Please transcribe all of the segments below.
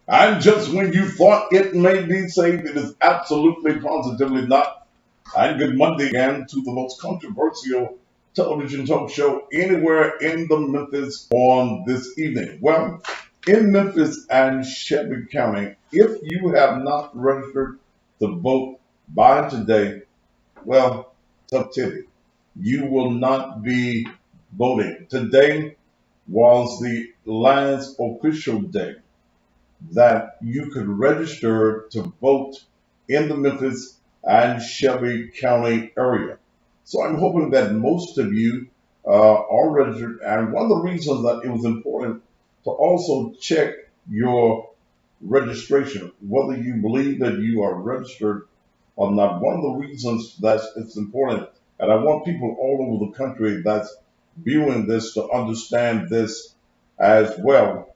And just when you thought it may be safe, it is absolutely positively not. And good Monday again to the most controversial television talk show anywhere in the Memphis on this evening. Well, in Memphis and Shelby County, if you have not registered to vote by today, well, tough titty. You will not be voting. Today was the last official day that you could register to vote in the Memphis and Shelby County area. So I'm hoping that most of you are registered. And one of the reasons that it was important to also check your registration, whether you believe that you are registered or not. One of the reasons that it's important, and I want people all over the country that's viewing this to understand this as well,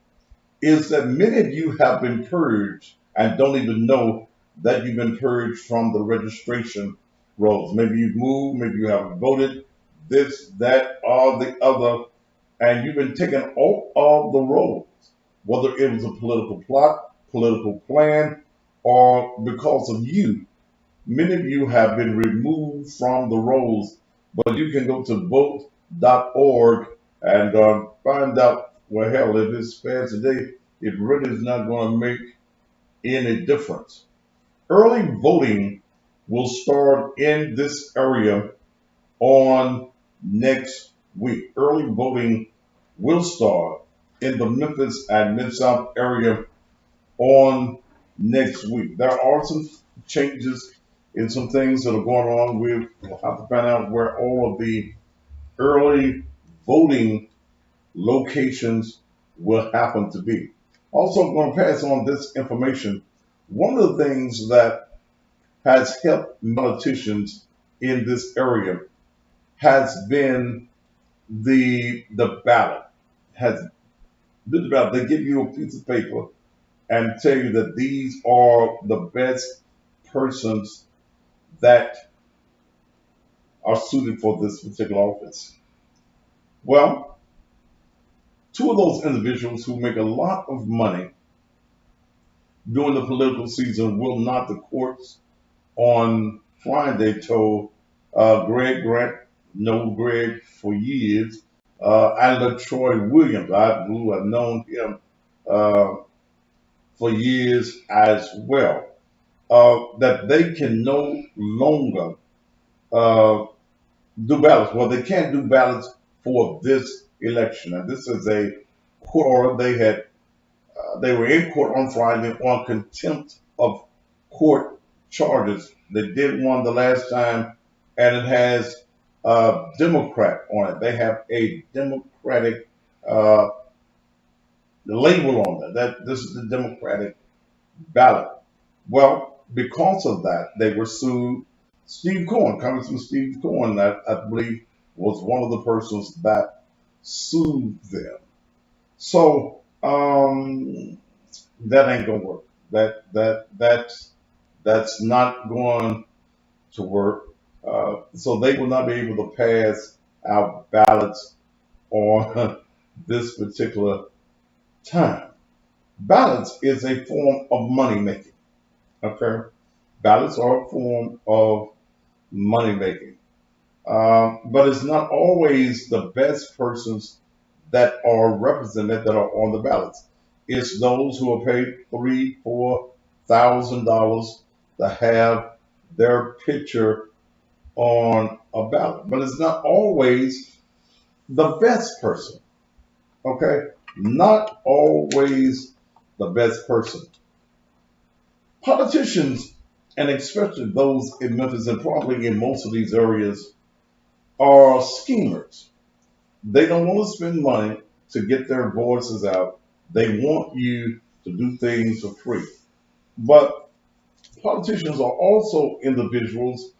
is that many of you have been purged and don't even know that you've been purged from the registration rolls. Maybe you've moved, maybe you haven't voted, this, that, or the other, and you've been taken off of the rolls, whether it was a political plot, political plan, or because of you. Many of you have been removed from the rolls, but you can go to vote.org and find out, well, hell, if it's passed today, it really is not going to make any difference. Early voting will start in this area on next week. Early voting will start in the Memphis and Mid-South area on next week. There are some changes in some things that are going on. We'll have to find out where all of the early voting locations will happen to be. Also, I'm going to pass on this information. One of the things that has helped politicians in this area has been the ballot. Has been the ballot. They give you a piece of paper and tell you that these are the best persons that are suited for this particular office. Well, two of those individuals who make a lot of money during the political season will not the courts on Friday told Greg Grant, know Greg for years, and LaTroy Williams. I've known him uh, for years as well. That they can no longer uh, do ballots. Well, they can't do ballots for this election. And this is a court order. They were in court on Friday on contempt of court charges. They did one the last time, and it has Democrat on it. They have a Democratic uh, label on it. That this is the Democratic ballot. Well, because of that, they were sued. Steve Cohen, Congressman Steve Cohen, I believe, was one of the persons that sued them. So that ain't gonna work. That's not going to work. So they will not be able to pass out ballots on this particular time. Ballots is a form of money making. Okay, ballots are a form of money making, but it's not always the best persons that are represented that are on the ballots. It's those who are paid $3,000, $4,000 to have their picture on a ballot. But it's not always the best person. Okay? Not always the best person. Politicians, and especially those in Memphis and probably in most of these areas, are schemers. They don't want to spend money to get their voices out. They want you to do things for free. But politicians are also individuals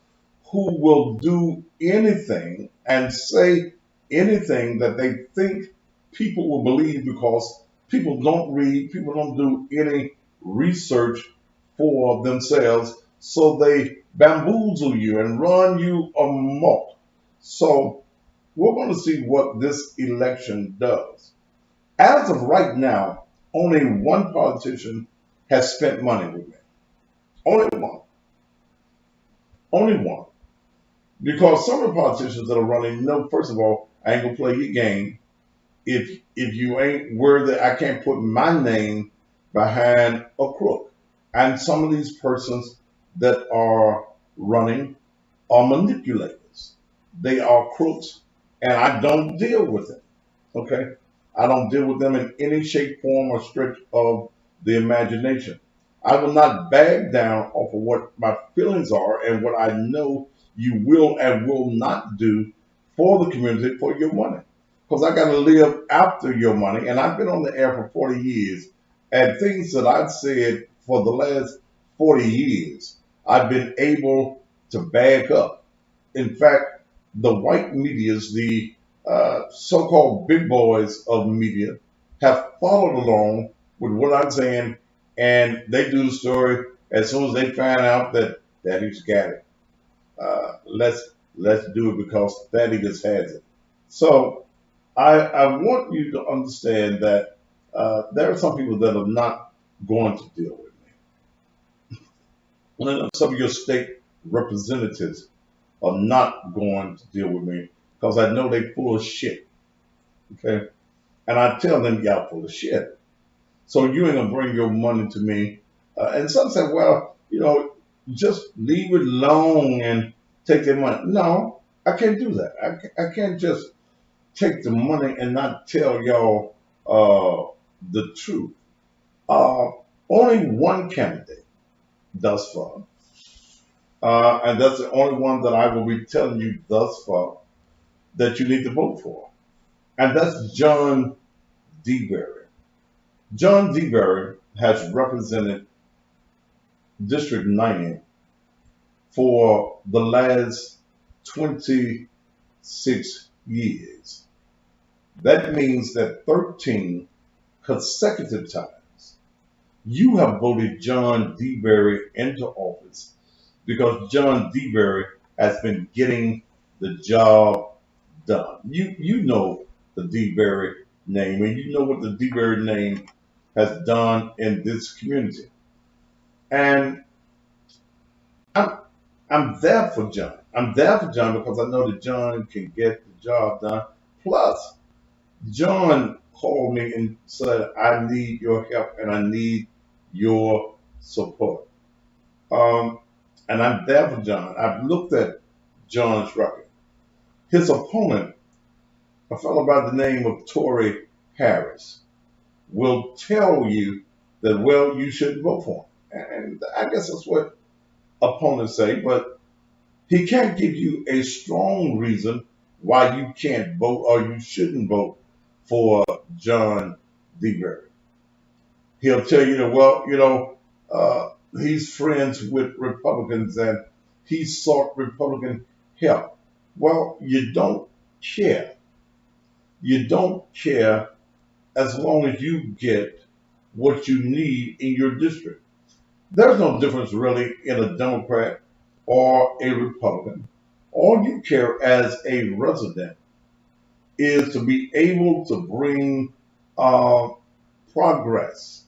who will do anything and say anything that they think people will believe because people don't read, people don't do any research for themselves. So they bamboozle you and run you amok. So we're going to see what this election does. As of right now, only one politician has spent money with me. Only one. Only one. Because some of the politicians that are running know, first of all, I ain't gonna play your game. If you ain't worthy, I can't put my name behind a crook. And some of these persons that are running are manipulators. They are crooks, and I don't deal with them. Okay? I don't deal with them in any shape, form, or stretch of the imagination. I will not bag down off of what my feelings are and what I know you will and will not do for the community for your money. Because I got to live after your money, and I've been on the air for 40 years, and things that I've said for the last 40 years, I've been able to back up. In fact, the white medias, the so-called big boys of media, have followed along with what I'm saying, and they do the story as soon as they find out that Daddy's got it. Let's do it because Daddy just has it. So I want you to understand that there are some people that are not going to deal with me. Some of your state representatives are not going to deal with me because I know they full of shit. Okay, and I tell them y'all full of shit. So you ain't gonna bring your money to me. And some say, well, just leave it alone and take their money. No, I can't do that. I can't just take the money and not tell y'all the truth. Uh, Only one candidate thus far, and that's the only one that I will be telling you thus far that you need to vote for, and that's John DeBerry. John DeBerry has represented District 90 for the last 26 years. That means that 13 consecutive times you have voted John DeBerry into office because John DeBerry has been getting the job done. You know the DeBerry name, and you know what the DeBerry name has done in this community. And I'm I'm there for John. I'm there for John because I know that John can get the job done. Plus, John called me and said, I need your help and I need your support. Um, and I'm there for John. I've looked at John's record. His opponent, a fellow by the name of Tory Harris, will tell you that, well, you shouldn't vote for him. And I guess that's what opponents say, but he can't give you a strong reason why you can't vote or you shouldn't vote for John DeBerry. He'll tell you that, well, he's friends with Republicans and he sought Republican help. Well, you don't care. You don't care as long as you get what you need in your district. There's no difference really in a Democrat or a Republican. All you care as a resident is to be able to bring uh, progress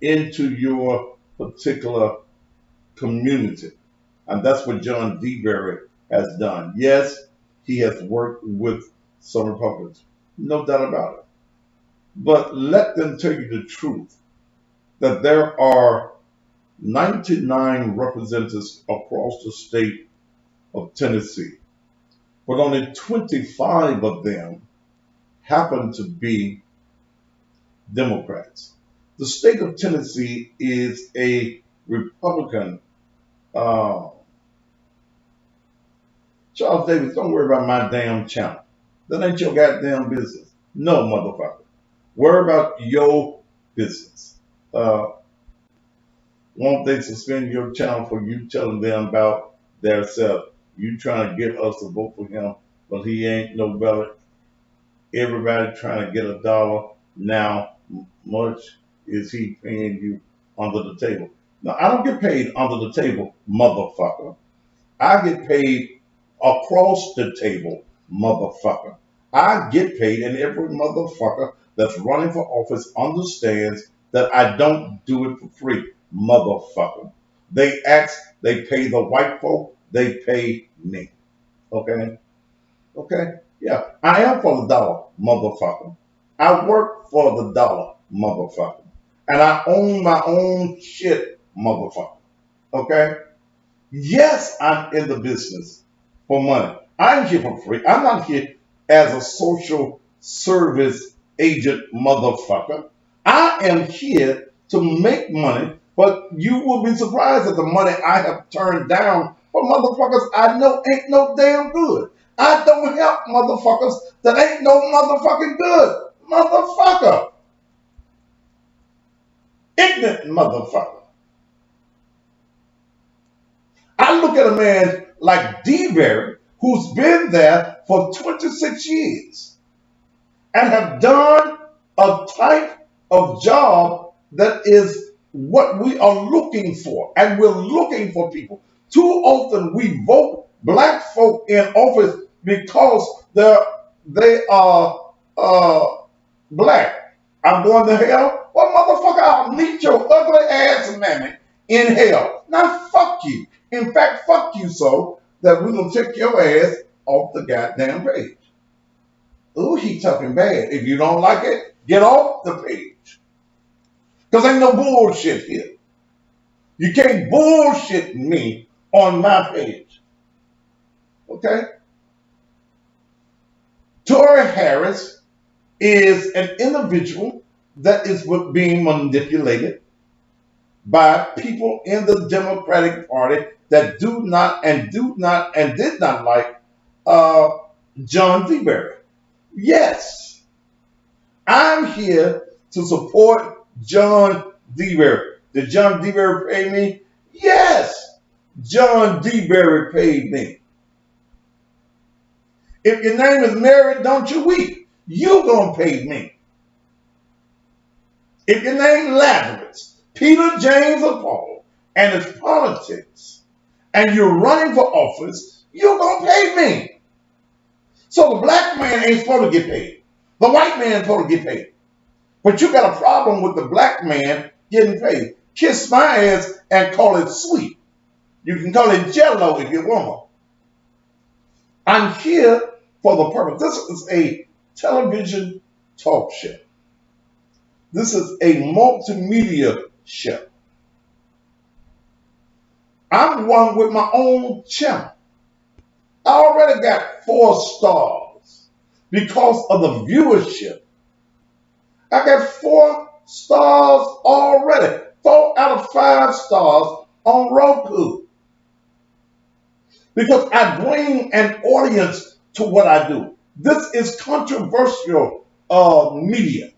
into your particular community. And that's what John DeBerry has done. Yes, he has worked with some Republicans, no doubt about it. But let them tell you the truth that there are 99 representatives across the state of Tennessee, but only 25 of them happen to be Democrats. The state of Tennessee is a Republican. Uh, Charles Davis, don't worry about my damn channel. That ain't your goddamn business. No, motherfucker. Worry about your business. Won't they suspend your channel for you telling them about their self? You trying to get us to vote for him, but he ain't no better. Everybody trying to get a dollar now. Much is he paying you under the table? Now, I don't get paid under the table, motherfucker. I get paid across the table, motherfucker. I get paid, and every motherfucker that's running for office understands that I don't do it for free, motherfucker. They ask, they pay the white folk, they pay me. Okay? Okay? Yeah, I am for the dollar, motherfucker. I work for the dollar, motherfucker. And I own my own shit, motherfucker. Okay? Yes, I'm in the business for money. I'm here for free. I'm not here as a social service agent, motherfucker. I am here to make money, but you will be surprised at the money I have turned down for motherfuckers I know ain't no damn good. I don't help motherfuckers that ain't no motherfucking good. Motherfucker. Ignorant motherfucker. I look at a man like D. Berry, who's been there for 26 years and have done a type of job that is what we are looking for. And we're looking for people. Too often we vote black folk in office because they are black. I'm going to hell? Well, motherfucker, I'll meet your ugly ass mammy in hell. Now, fuck you. In fact, fuck you so that we're going to take your ass off the goddamn page. Ooh, he talking bad. If you don't like it, get off the page. Because ain't no bullshit here. You can't bullshit me on my page. Okay? Tory Harris is an individual that is being manipulated by people in the Democratic Party that do not and did not like John D. Berry. Yes, I'm here to support John D. Berry. Did John D. Berry pay me? Yes, John D. Berry paid me. If your name is Mary, don't you weep. You gonna pay me. If your name Lazarus, Peter, James, or Paul, and it's politics, and you're running for office, you're gonna pay me. So the black man ain't supposed to get paid. The white man is supposed to get paid. But you got a problem with the black man getting paid. Kiss my ass and call it sweet. You can call it jello if you want. I'm here for the purpose. This is a television talk show. This is a multimedia show. I'm one with my own channel. I already got 4 stars because of the viewership. I got 4 stars already. 4 out of 5 stars on Roku. Because I bring an audience to what I do. This is controversial media.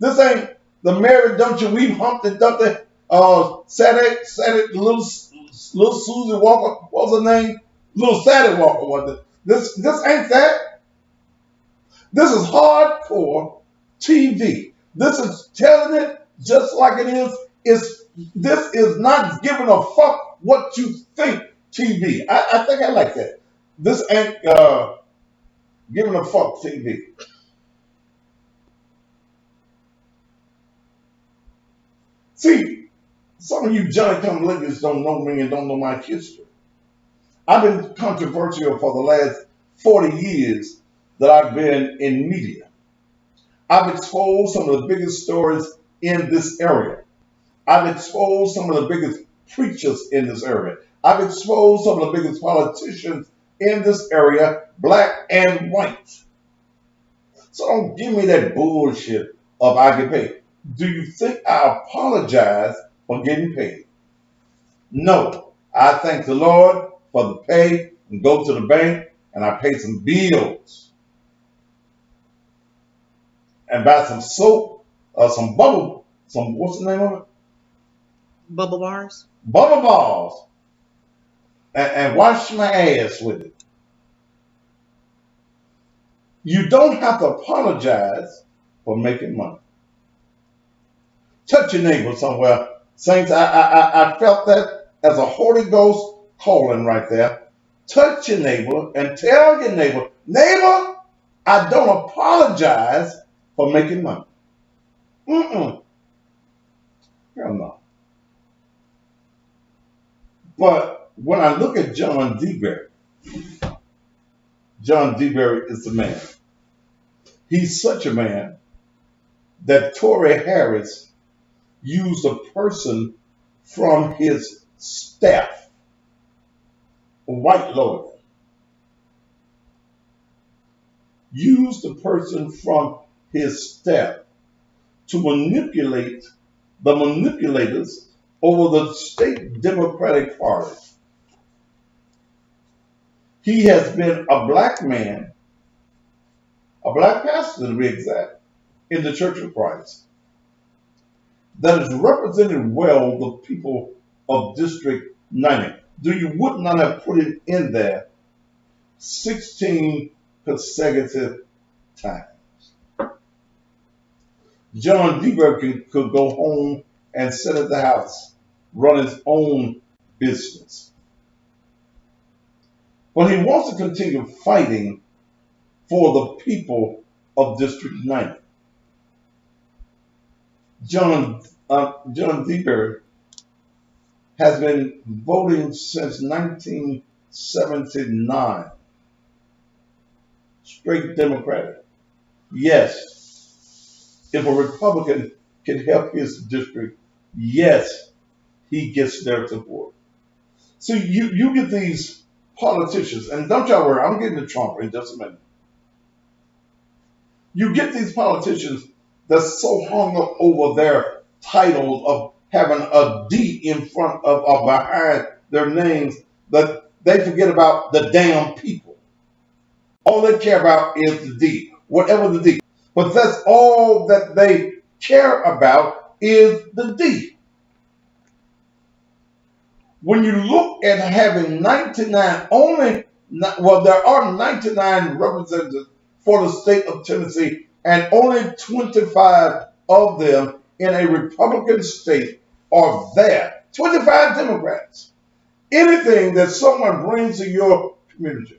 This ain't the Mary Don't You Weep Humpty Dumpty Sadie little Susie Walker. What was her name? Little Sadie Walker was it? This ain't that. This is hardcore TV. This is telling it just like it is. This is not giving a fuck what you think TV. I think I like that. This ain't giving a fuck TV. See, some of you Johnny come laters don't know me and don't know my history. I've been controversial for the last 40 years that I've been in media. I've exposed some of the biggest stories in this area. I've exposed some of the biggest preachers in this area. I've exposed some of the biggest politicians in this area, black and white. So don't give me that bullshit of I get paid. Do you think I apologize for getting paid? No. I thank the Lord for the pay and go to the bank and I pay some bills and buy some soap or some what's the name of it? Bubble bars. Bubble balls. And wash my ass with it. You don't have to apologize for making money. Touch your neighbor somewhere. Saints, I felt that as a Holy Ghost calling right there. Touch your neighbor and tell your neighbor, neighbor, I don't apologize for making money. Hell no. But when I look at John D. Berry, John D. Berry is the man. He's such a man that Tory Harris used a person from his staff, a white lawyer, used a person from his staff to manipulate the manipulators over the state Democratic Party. He has been a black man, a black pastor to be exact, in the Church of Christ that has represented well the people of District 90. You would not have put it in there 16 consecutive times. John D. Berry could go home and sit at the house, run his own business. But he wants to continue fighting for the people of District 90. John D. Berry has been voting since 1979. Straight Democratic. Yes, if a Republican can help his district, yes, he gets their support. So you get these politicians, and don't y'all worry, I'm getting to Trump in just a minute. You get these politicians that's so hung up over their titles of having a D in front of or behind their names that they forget about the damn people. All they care about is the D, whatever the D. But that's all that they care about is the D. When you look at having 99, there are 99 representatives for the state of Tennessee, and only 25 of them in a Republican state are there. 25 Democrats. Anything that someone brings to your community,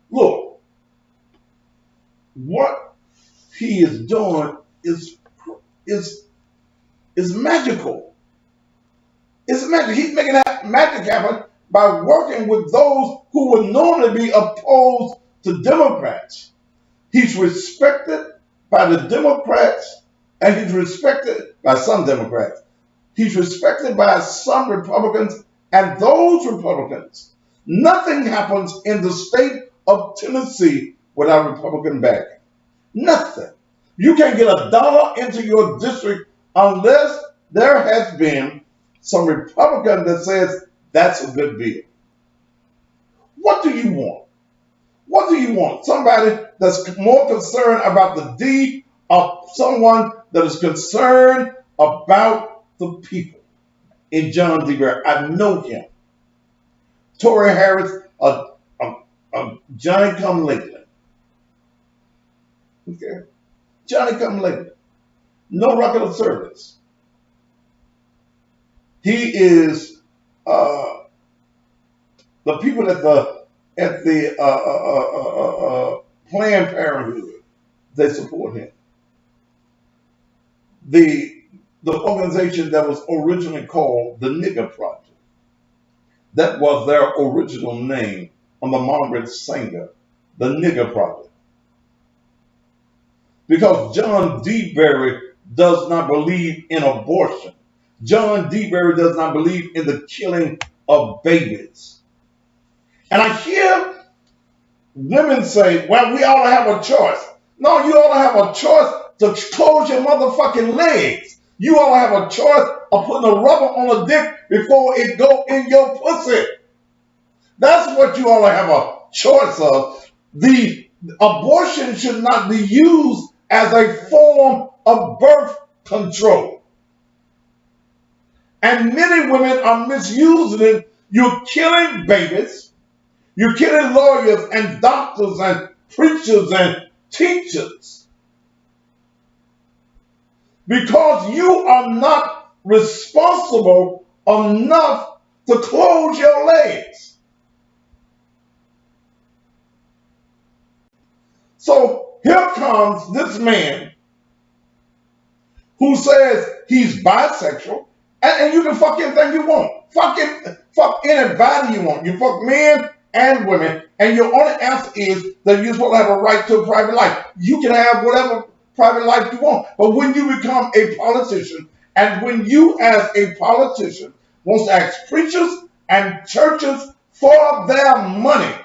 look, what he is doing is magical. It's magic. He's making that magic happen by working with those who would normally be opposed to Democrats. He's respected by the Democrats, and he's respected by some Democrats. He's respected by some Republicans, and those Republicans. Nothing happens in the state of Tennessee without Republican backing. Nothing. You can't get $1 into your district unless there has been some Republican that says that's a good bill. What do you want? What do you want? Somebody that's more concerned about the D, or someone that is concerned about the people? In John D. Berry, I know him. Tory Harris, Johnny come lately. Okay, Johnny come lately. No record of service. He is the people at the Planned Parenthood. They support him. The organization that was originally called the Nigger Project. That was their original name on the Margaret Sanger, the Nigger Project. Because John D. Berry does not believe in abortion. John D. Berry does not believe in the killing of babies. And I hear women say, well, we ought to have a choice. No, you ought to have a choice to close your motherfucking legs. You ought to have a choice of putting a rubber on a dick before it go in your pussy. That's what you ought to have a choice of. The abortion should not be used as a form of birth control. And many women are misusing it. You're killing babies. You're killing lawyers and doctors and preachers and teachers. Because you are not responsible enough to close your legs. So Here comes this man who says he's bisexual, and you can fuck anything you want. Fuck anybody you want. You fuck men and women, and your only answer is that you're supposed to have a right to a private life. You can have whatever private life you want, but when you become a politician, and when you as a politician wants to ask preachers and churches for their money,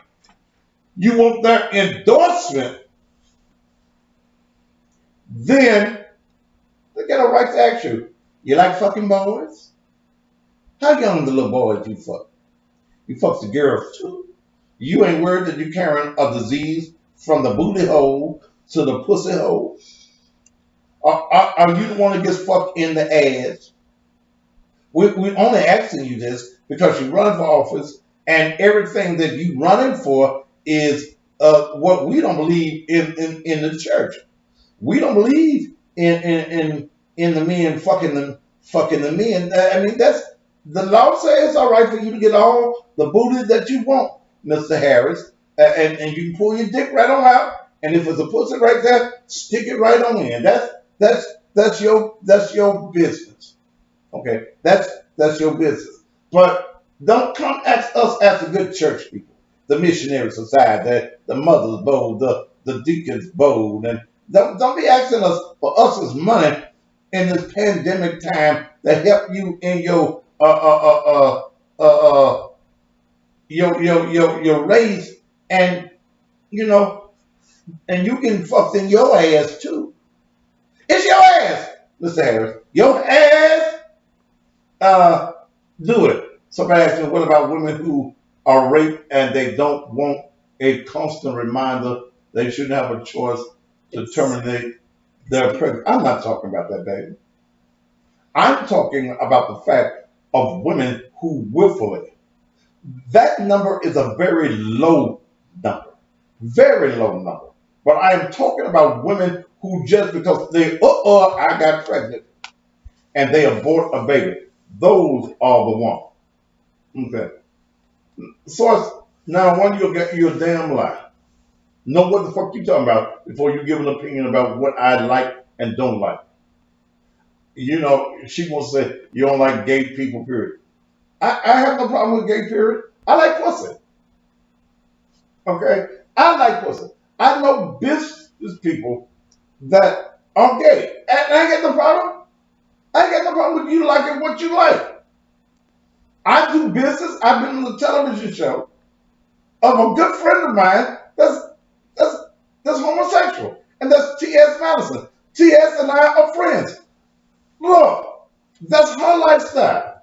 you want their endorsement, then they got a right to ask you, you like fucking boys? How young the little boys you fuck? You fuck the girls too. You ain't worried that you're carrying a disease from the booty hole to the pussy hole? Are you the one that gets fucked in the ass? We're only asking you this because you run for office and everything that you running for is what we don't believe in the church. We don't believe in the men fucking the men. I mean, that's the law says it's all right for you to get all the booty that you want, Mr. Harris, and you can pull your dick right on out. And if it's a pussy right there, stick it right on in. That's your business. Okay, that's your business. But don't come ask us as the good church people, the missionary society, the mother's bowl, the deacon's bowl, and don't be asking us for us money in this pandemic time to help you in your race, and you know, and you can fuck in your ass too. It's your ass, Mr. Harris. Your ass. Do it. Somebody asked me, what about women who are raped and they don't want a constant reminder they shouldn't have a choice to terminate their pregnancy? I'm not talking about that, baby. I'm talking about the fact of women who willfully. That number is a very low number. Very low number. But I am talking about women who just because they, I got pregnant, and they abort a baby. Those are the ones. Okay. So now one you'll get you a damn lie. Know what the fuck you talking about before you give an opinion about what I like and don't like. You know, she wants to say you don't like gay people, period. I have no problem with gay, period. I like pussy. Okay? I like pussy. I know business people that are gay. And I ain't got no problem. I ain't got no problem with you liking what you like. I do business. I've been on the television show of a good friend of mine that's homosexual. And that's T.S. Madison. T.S. and I are friends. Look, that's her lifestyle.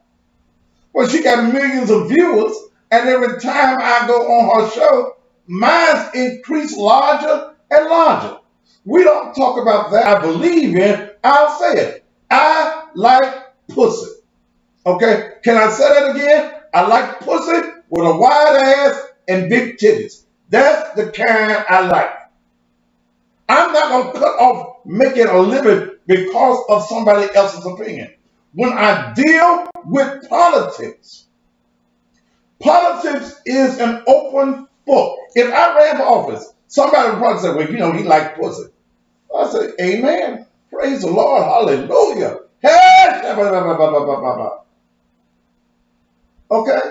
Well, she got millions of viewers, and every time I go on her show, mine's increase larger and larger. We don't talk about that. I believe in, I'll say it. I like pussy. Okay? Can I say that again? I like pussy with a wide ass and big titties. That's the kind I like. I'm not going to cut off making a living because of somebody else's opinion. When I deal with politics, politics is an open book. If I ran for office, somebody would probably say, well, you know, he liked pussy. I say, amen. Praise the Lord. Hallelujah. Hey! Okay?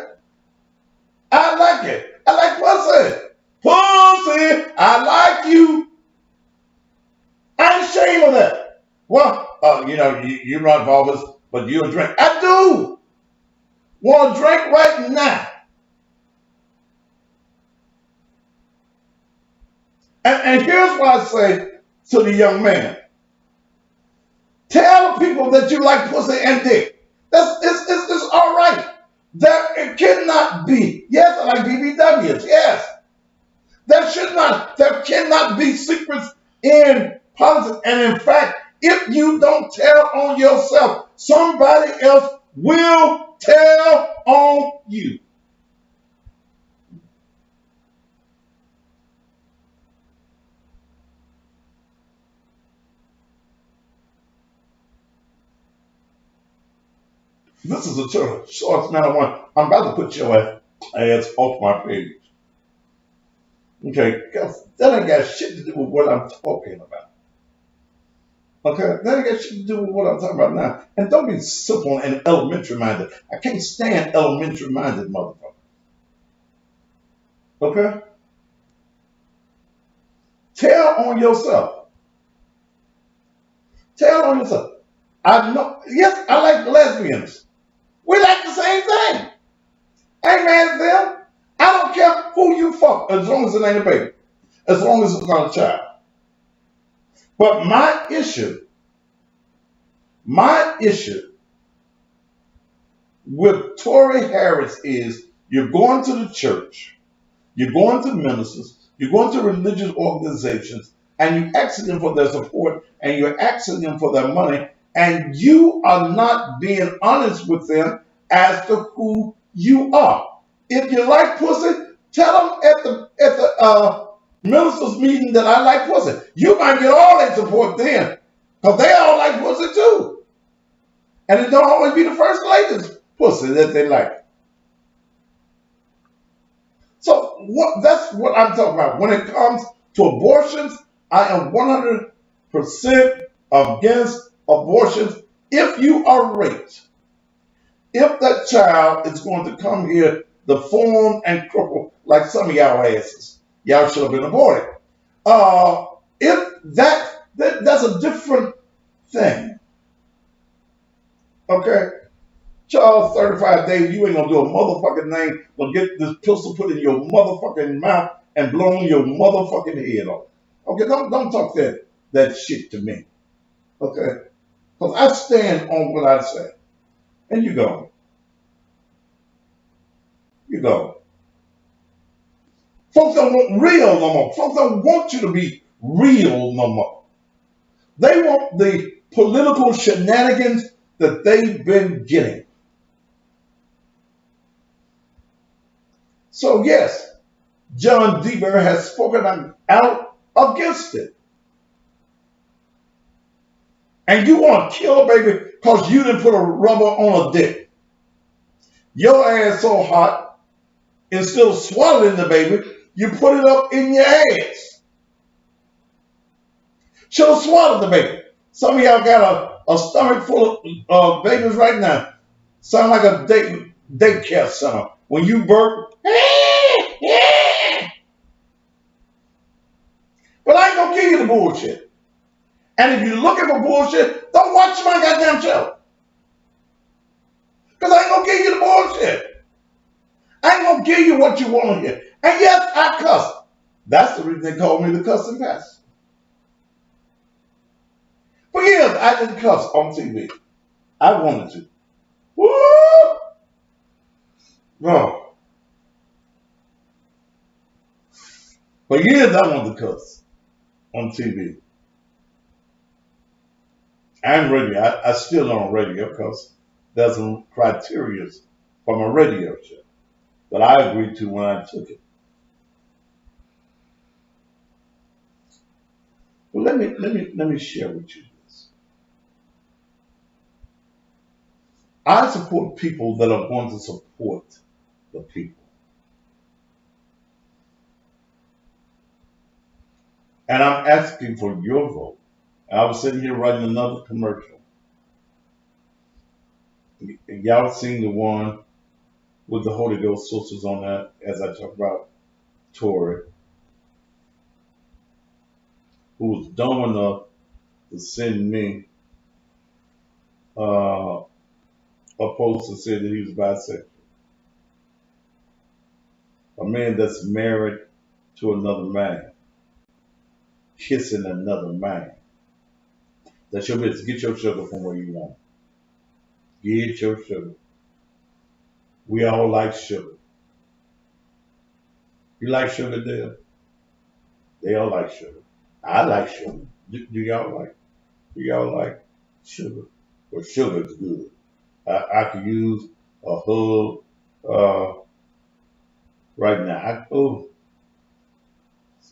I like it. I like pussy. Pussy. I like you. I ain't ashamed of that. Well, you know, you run for office, but you'll drink. I do. Want to drink right now. And here's what I say to the young man. Tell people that you like pussy and dick. It's all right. It cannot be. Yes, I like BBWs. Yes. There cannot be secrets in politics. And in fact, if you don't tell on yourself, somebody else will tell on you. This is a short amount of one. I'm about to put your ass off my page. Okay, 'cause that ain't got shit to do with what I'm talking about. Okay, that ain't got shit to do with what I'm talking about now. And don't be simple and elementary minded. I can't stand elementary minded motherfuckers. Okay, tell on yourself. Tell on yourself. I know. Yes, I like lesbians. We like the same thing. I ain't mad at them. I don't care who you fuck as long as it ain't a baby. As long as it's not a child. But my issue with Tory Harris is you're going to the church, you're going to ministers, you're going to religious organizations, and you're asking them for their support and you're asking them for their money, and you are not being honest with them as to who you are. If you like pussy, tell them at the ministers meeting that I like pussy. You might get all that support then, because they all like pussy too. And it don't always be the first lady's pussy that they like. So that's what I'm talking about. When it comes to abortions, I am 100% against abortions if you are raped. If that child is going to come here deformed and crippled like some of y'all asses, y'all should have been aborted. If that's a different thing. Okay? Charles 35 days, you ain't gonna do a motherfucking thing but get this pistol put in your motherfucking mouth and blown your motherfucking head off. Okay, don't talk that shit to me. Okay? Because I stand on what I say. And you go. You go. Folks don't want real no more. Folks don't want you to be real no more. They want the political shenanigans that they've been getting. So yes, John Deaver has spoken out against it. And you want to kill a baby because you didn't put a rubber on a dick. Your ass so hot, instead of swallowing the baby, you put it up in your ass. Should have swallowed the baby. Some of y'all got a stomach full of babies right now. Sound like a daycare center. When you burp, but I ain't gonna give you the bullshit. And if you're looking for bullshit, don't watch my goddamn show. Because I ain't gonna give you the bullshit. I ain't gonna give you what you want to hear. And yes, I cuss. That's the reason they call me the cussing pastor. For years, I didn't cuss on TV. I wanted to. Woo! No. For years, I wanted to cuss on TV. And radio. I still on radio because there's some criteria from a radio show that I agreed to when I took it. Well, let me share with you this. I support people that are going to support the people. And I'm asking for your vote. I was sitting here writing another commercial. Y'all seen the one with the Holy Ghost sisters on that as I talk about Tory, who was dumb enough to send me a post that said that he was bisexual. A man that's married to another man, kissing another man. That's your business. Get your sugar from where you want. Get your sugar. We all like sugar. You like sugar, Dale? They all like sugar. I like sugar. Do y'all like sugar? Well, sugar is good. I could use a hug right now.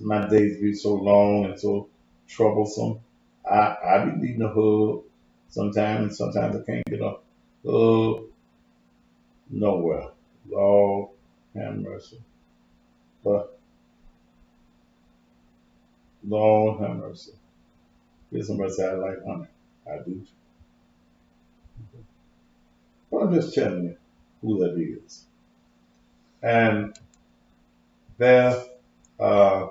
My days be so long and so troublesome. I be needing a hug sometimes. Sometimes I can't get a hug nowhere. Lord have mercy. But Lord have mercy. Here's somebody say I like honey. I do too. But I'm just telling you who that is. And there, uh,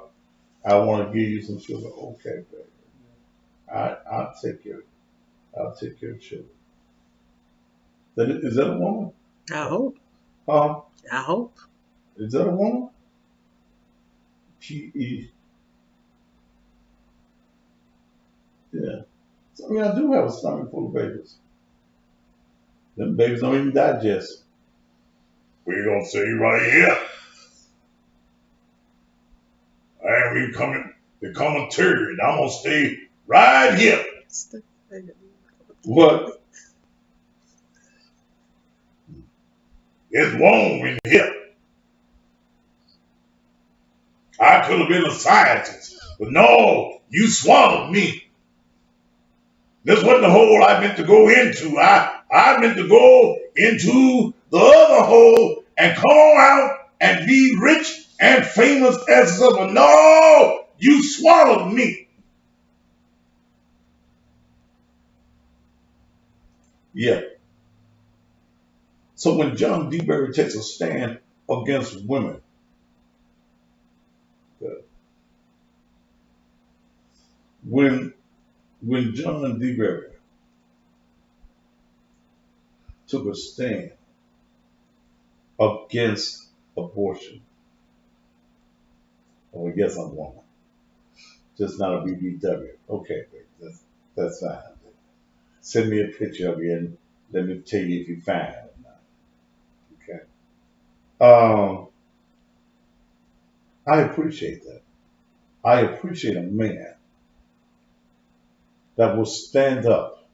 I want to give you some sugar. Okay, baby. I'll take care. I'll take care of sugar. Is that a woman? I hope. Huh? I hope. Is that a woman? She is. Yeah. So, I mean, I do have a stomach full of babies. Them babies don't even digest. We're gonna say right here. I ain't even coming to come a turd. I'm gonna stay right here. What? It's warm in here. I could have been a scientist, but no, you swallowed me. This wasn't the hole I meant to go into. I meant to go into the other hole and come on out and be rich and famous as a. But no, you swallowed me. Yeah. So when John D. Berry takes a stand against women, when John D. Berry took a stand against abortion, oh, I guess I'm wrong. Just not a BBW. Okay, that's fine. Send me a picture of you and let me tell you if you find it or not. Okay. I appreciate that. I appreciate a man that will stand up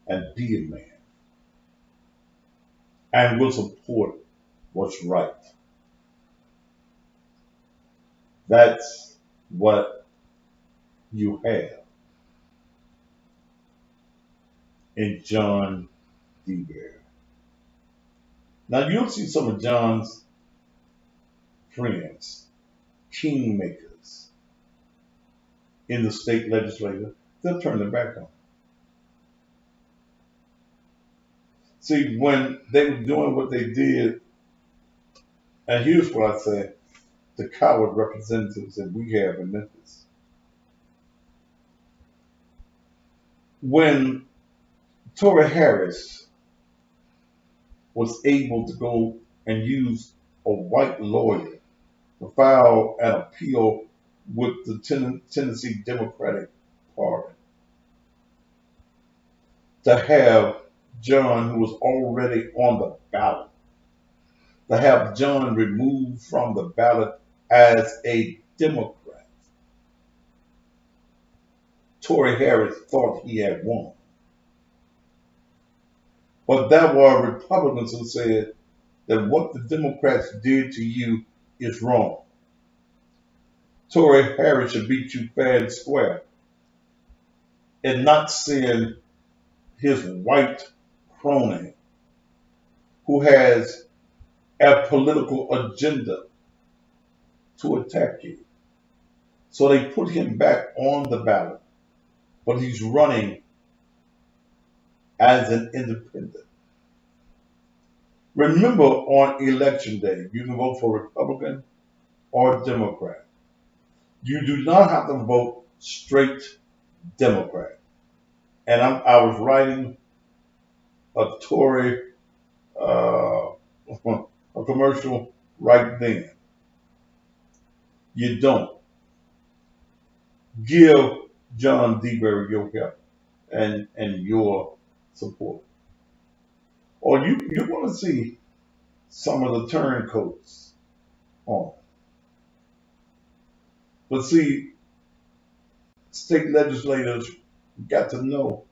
and be a man and will support what's right. That's what you have in John D. Berry. Now you'll see some of John's friends, kingmakers in the state legislature, they'll turn their back on him. See, when they were doing what they did, and here's what I say, the coward representatives that we have in Memphis. When Tory Harris was able to go and use a white lawyer to file an appeal with the Tennessee Democratic Party to have John, who was already on the ballot, to have John removed from the ballot as a Democrat. Tory Harris thought he had won. But there were Republicans who said that what the Democrats did to you is wrong. Tory Harris should beat you fair and square and not send his white crony who has a political agenda to attack you. So they put him back on the ballot, but he's running as an independent. Remember, on election day, you can vote for Republican or Democrat. You do not have to vote straight Democrat. And I was writing a Tory a commercial right then. You don't. Give John D. Berry your help and your support. Or you're going to see some of the turncoats on. But see, state legislators got to know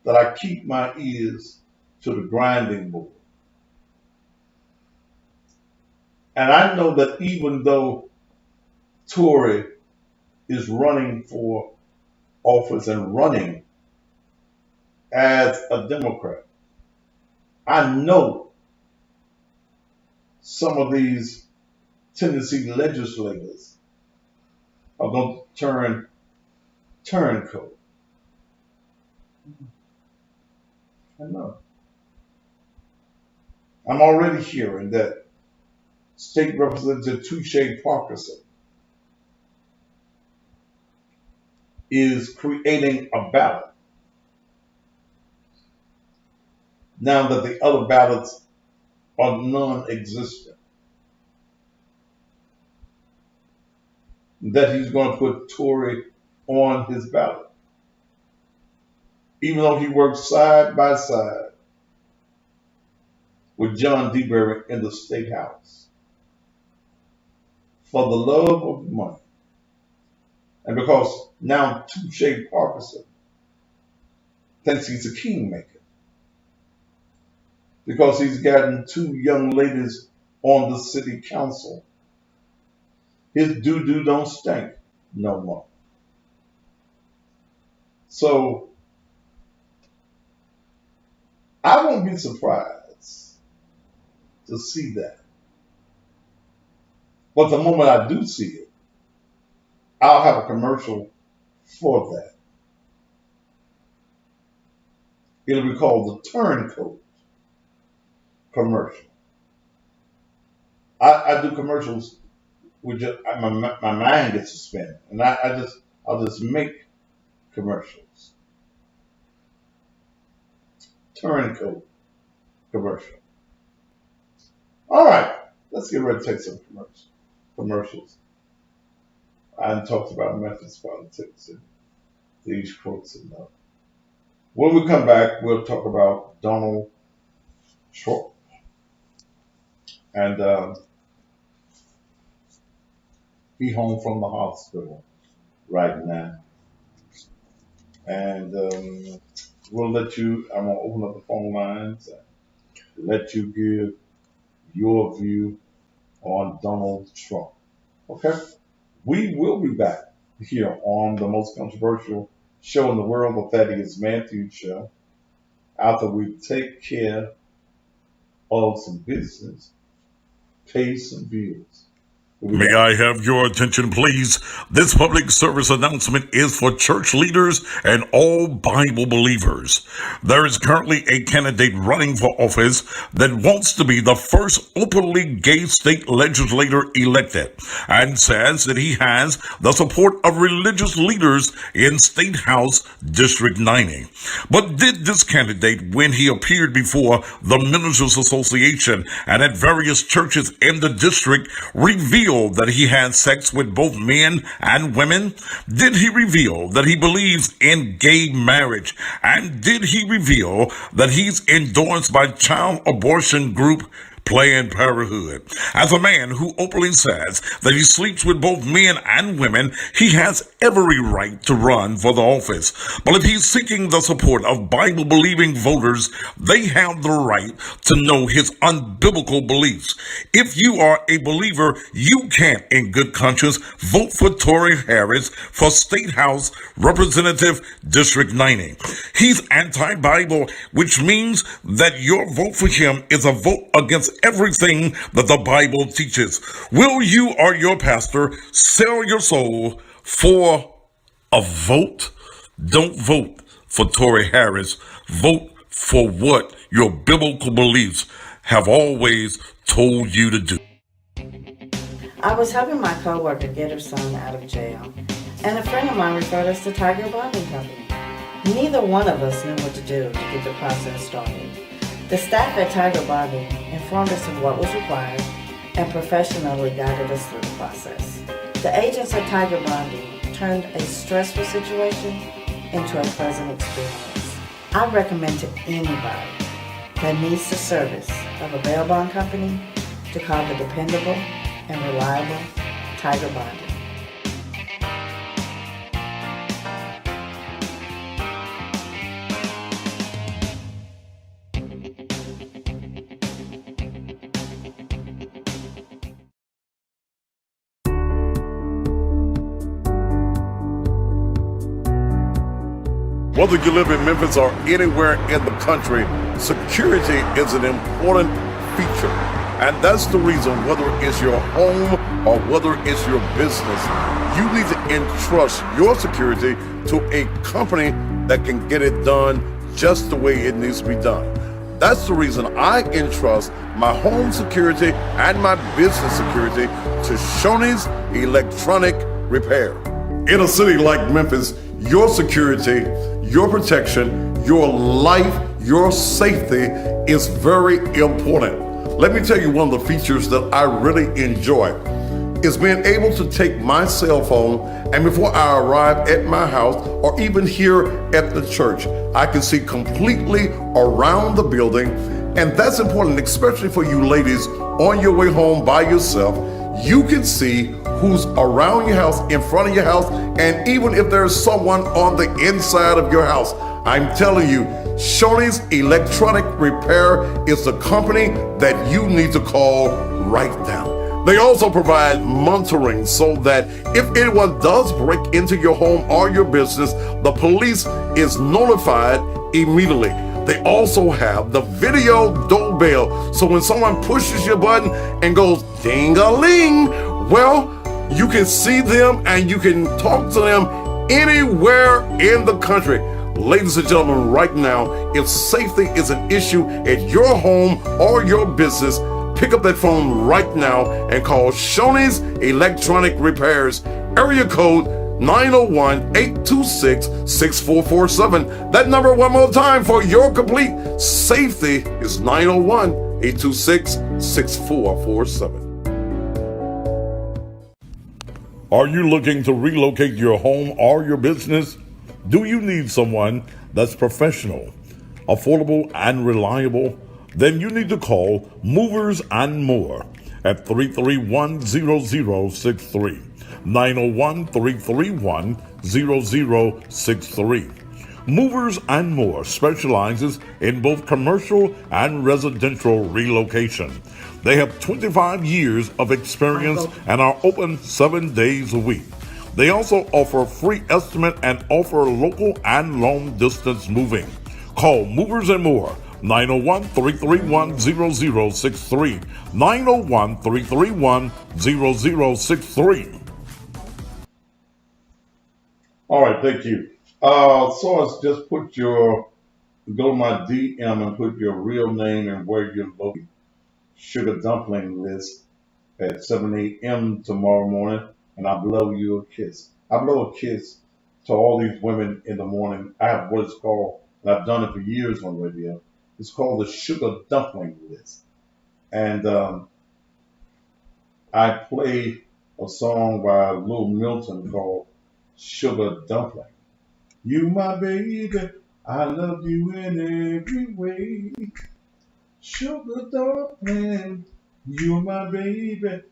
that I keep my ears to the grinding board. And I know that even though Tory is running for office and running as a Democrat, I know some of these Tennessee legislators are going to turn turncoat. I know. I'm already hearing that State Representative Touche Parkinson is creating a ballot now that the other ballots are non-existent. That he's going to put Tory on his ballot, even though he works side by side with John DeBerry in the State House for the love of money. And because now Touche Parkinson thinks he's a kingmaker, because he's gotten 2 young ladies on the city council, his doo-doo don't stink no more. So I won't be surprised to see that. But the moment I do see it, I'll have a commercial for that. It'll be called the Turncoat commercial. I do commercials with just my mind gets to spin, and I'll just make commercials. Turncoat commercial. All right, let's get ready to take some commercials. I talked about Memphis politics and these quotes enough. When we come back, we'll talk about Donald Trump. And he home from the hospital right now. And we'll let you, I'm going to open up the phone lines and let you give your view on Donald Trump. Okay? We will be back here on the most controversial show in the world, the Thaddeus Matthews Show, after we take care of some business, pay some bills. May I have your attention, please? This public service announcement is for church leaders and all Bible believers. There is currently a candidate running for office that wants to be the first openly gay state legislator elected and says that he has the support of religious leaders in State House District 90. But did this candidate, when he appeared before the Ministers Association and at various churches in the district, reveal that he had sex with both men and women? Did he reveal that he believes in gay marriage? And did he reveal that he's endorsed by child abortion group Planned Parenthood? As a man who openly says that he sleeps with both men and women, he has every right to run for the office. But if he's seeking the support of Bible-believing voters, they have the right to know his unbiblical beliefs. If you are a believer, you can't, in good conscience, vote for Tory Harris for State House Representative District 90. He's anti-Bible, which means that your vote for him is a vote against everything that the Bible teaches. Will you or your pastor sell your soul for a vote? Don't vote for Tory Harris. Vote for what your biblical beliefs have always told you to do. I was helping my coworker get her son out of jail, and a friend of mine referred us to Tiger Bonding Company. Neither one of us knew what to do to get the process started. The staff at Tiger Bonding informed us of what was required and professionally guided us through the process. The agents at Tiger Bonding turned a stressful situation into a pleasant experience. I recommend to anybody that needs the service of a bail bond company to call the dependable and reliable Tiger Bonding. Whether you live in Memphis or anywhere in the country, security is an important feature And that's the reason, whether it's your home or whether it's your business, you need to entrust your security to a company that can get it done just the way it needs to be done. That's the reason I entrust my home security and my business security to Shoney's Electronic Repair. In a city like Memphis, your security, your protection, your life, your safety is very important. Let me tell you one of the features that I really enjoy is being able to take my cell phone, and before I arrive at my house or even here at the church, I can see completely around the building. And that's important, especially for you ladies on your way home by yourself. You can see who's around your house, in front of your house, and even if there's someone on the inside of your house. I'm telling you, Shoney's Electronic Repair is the company that you need to call right now. They also provide monitoring so that if anyone does break into your home or your business, the police is notified immediately. They also have the video doorbell, so when someone pushes your button and goes ding-a-ling, well, you can see them and you can talk to them anywhere in the country. Ladies and gentlemen, right now, if safety is an issue at your home or your business, pick up that phone right now and call Shoney's Electronic Repairs, area code 901-826-6447. That number one more time for your complete safety is 901-826-6447. Are you looking to relocate your home or your business? Do you need someone that's professional, affordable, and reliable? Then you need to call Movers and More at 331-0063, 901-331-0063. Movers and More specializes in both commercial and residential relocation. They have 25 years of experience and are open 7 days a week. They also offer free estimate and offer local and long distance moving. Call Movers and More, 901-331-0063, 901-331-0063. All right, thank you. Source, just go to my DM and put your real name and where you're located. Sugar Dumpling List at 7 a.m. tomorrow morning, and I'll blow you a kiss. I blow a kiss to all these women in the morning. I have what it's called, and I've done it for years on radio. It's called the Sugar Dumpling List. And I play a song by Lil Milton called Sugar Dumpling. You my baby, I love you in every way. Sugar dumpling, you my baby.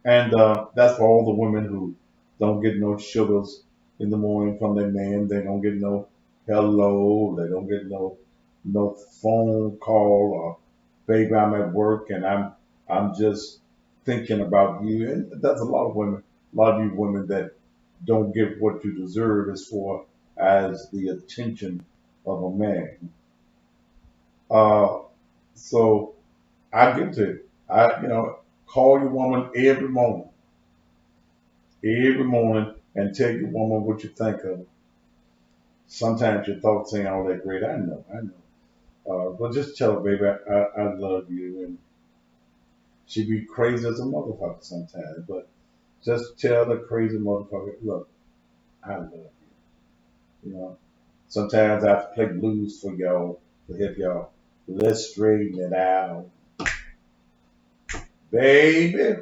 And that's for all the women who don't get no sugars in the morning from their man. They don't get no hello. They don't get no phone call or baby, I'm at work and I'm just thinking about you. And that's a lot of you women that don't get what you deserve as far as the attention of a man. So I get to it. Call your woman every morning, and tell your woman what you think of her. Sometimes your thoughts ain't all that great. I know. But just tell her, baby, I love you. And she be crazy as a motherfucker sometimes. But just tell the crazy motherfucker, look, I love you. Sometimes I have to play blues for y'all to help y'all. Let's straighten it out. Baby,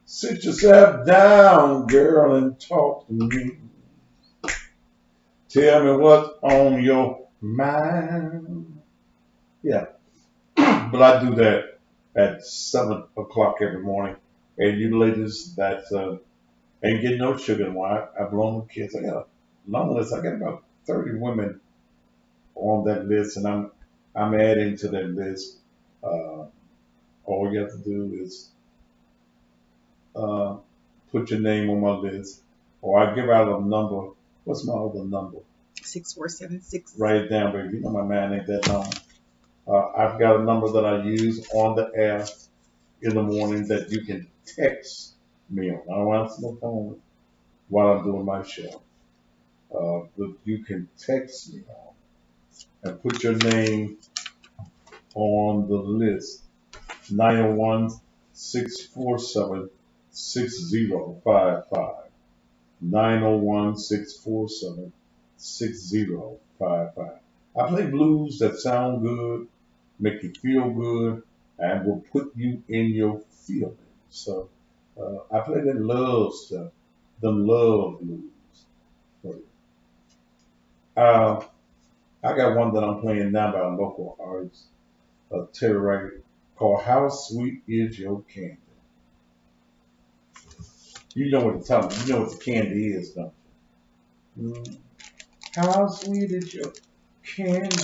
sit yourself down, girl, and talk to me. Tell me what's on your mind. Yeah, but I do that at 7 o'clock every morning. And you ladies that ain't getting no sugar and wine, I blow my kids. I got a long list. I got about 30 women on that list, and I'm adding to that list. All you have to do is put your name on my list, or I give out a number. What's my other number? 6476. Write it down, baby. You know my man ain't that long. I've got a number that I use on the air in the morning that you can text me on. I don't answer the phone while I'm doing my show. But you can text me on and put your name on the list. 901-647-6055. 901-647-6055. I play blues that sound good, make you feel good, and will put you in your feelings. So I play that love stuff, the love blues. I got one that I'm playing now by a local artist, Terry Wright, called "How Sweet Is Your Candy." You know what the top, you know what the candy is, don't you? How sweet is your candy?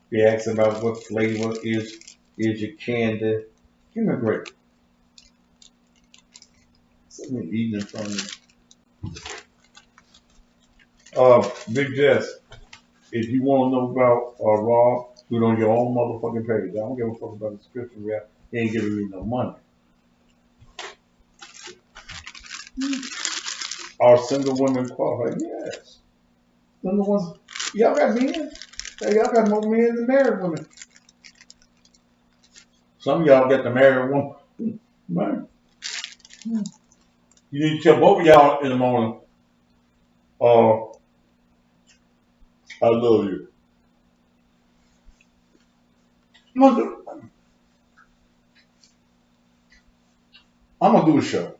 Be asking about what flavor is your candy. Give me a break. Something eating in front of me. Big Jess, if you want to know about Raw, do it on your own motherfucking page. I don't give a fuck about the description rap. He ain't giving me no money. Are single women qualified? Yes. Them the ones, y'all got men. Hey, y'all got more men than married women. Some of y'all got the married woman. Man. You need to tell both of y'all in the morning, I love you. I'm gonna do a show.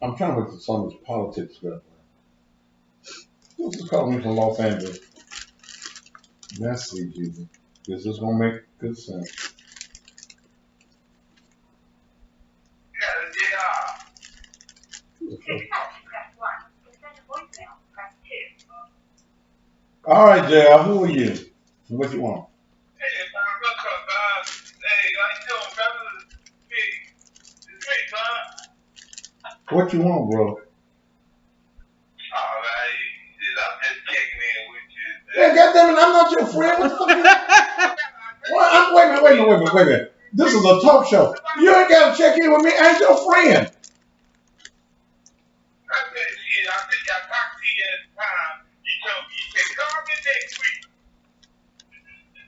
I'm trying to look at some of this politics stuff. What's this calling me from Los Angeles? Let's see, Jesus. This is gonna make good sense. All right, JR, who are you? What you want? What you want, bro? Yeah, goddamn it, I'm not your friend. What the fuck? Wait a minute. This is a talk show. You ain't got to check in with me. I ain't your friend.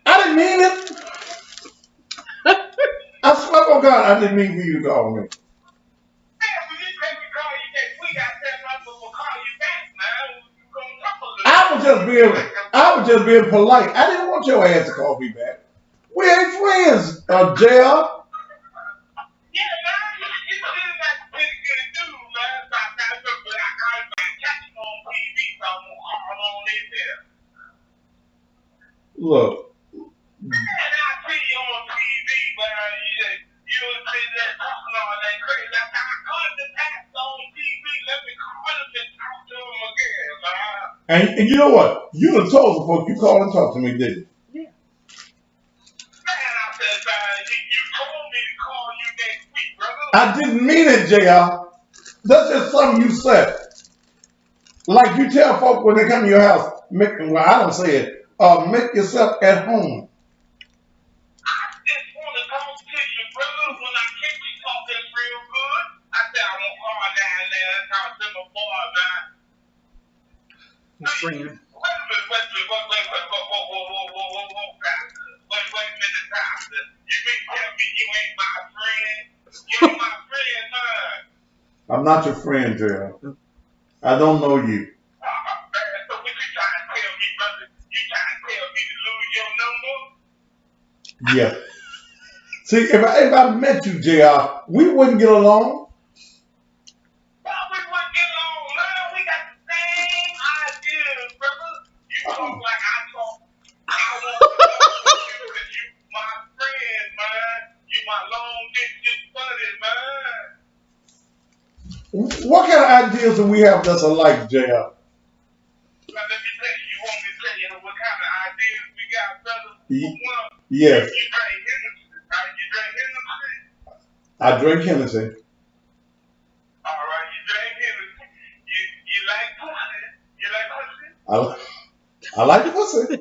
I didn't mean it. I swear on God, I didn't mean for you to call me. I was just being polite. I didn't want your ass to call me back. We ain't friends, JR. Look. And you know what? You done told the folks you called and talked to me, didn't you? Yeah. I didn't mean it, JR. That's just something you said. Like you tell folk when they come to your house, well, I don't say it, make yourself at home. Friend. I'm not your friend, JR. I don't know you. Yeah. See, if I met you, JR, we wouldn't get along. What kind of ideas do we have that's alike, JR? Let me tell you, want me to tell you what kind of ideas we got, brother? Yes. You drink Hennessy. I drink Hennessy. All right, you drink Hennessy. You like pussy. You like pussy? I like the pussy.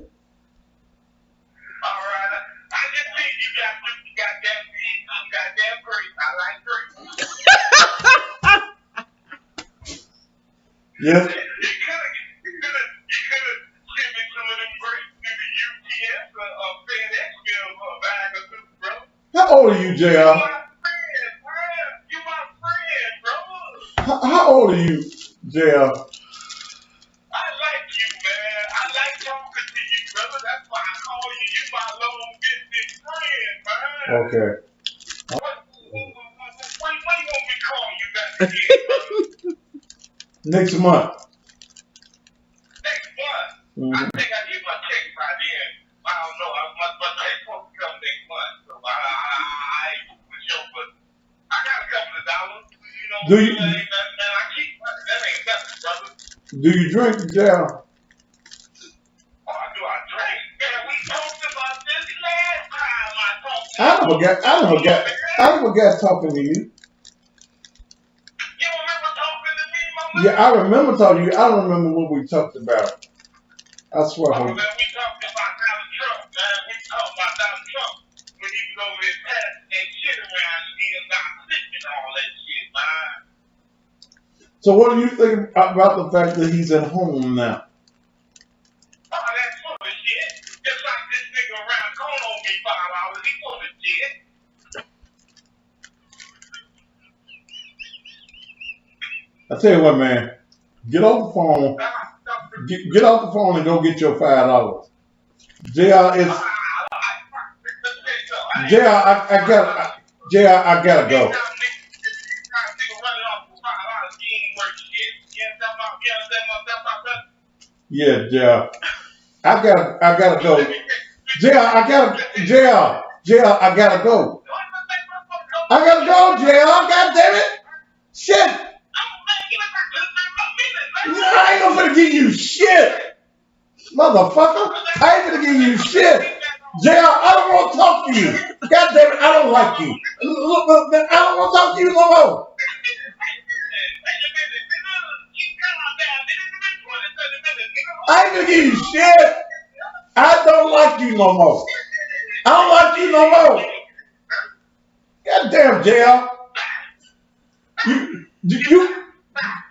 Yes. You could have sent me some of them grapes to the UPS or FedEx bill for a bag or two, bro. How old are you, JR? You my friend, bro. You my friend, bro. How old are you, JR? I like you, man. I like talking to you, brother. That's why I call you. You my long distance friend, man. Okay. When you want me to call you back again, brother? Next month. Next month. I think I get my check by then. I don't know. My check supposed to come next month. So I ain't for sure, but I got a couple of dollars. You know, Do you- that ain't nothing, man. I keep that ain't nothing, brother. Do you drink, JR? Oh, do I drink? Man, we talked about this last time I talked to I never got talking to you. You remember talking to me, mama? Yeah, I remember talking to you. I don't remember what we talked about. I swear. Oh, man, we talked about Donald Trump, man. We talked about Donald Trump when he was over there passing that shit around and he was not flipping all that shit, man. So what do you think about the fact that he's at home now? Oh, that's full of shit. Just like this nigga around the corner on me $5. He full of shit. I tell you what, man. Get off the phone. Get off the phone and go get your $5. JR is JR. I gotta go. Yeah, JR. I gotta go. JR, I gotta go. I gotta go, JR. God damn it. Shit. I ain't gonna give you shit. Motherfucker. I ain't gonna give you shit. JR, I don't want to talk to you. God damn it, I don't like you. Look, I don't want to talk to you no more. I ain't gonna give you shit. I don't like you no more. I don't like you no more. God damn, JR.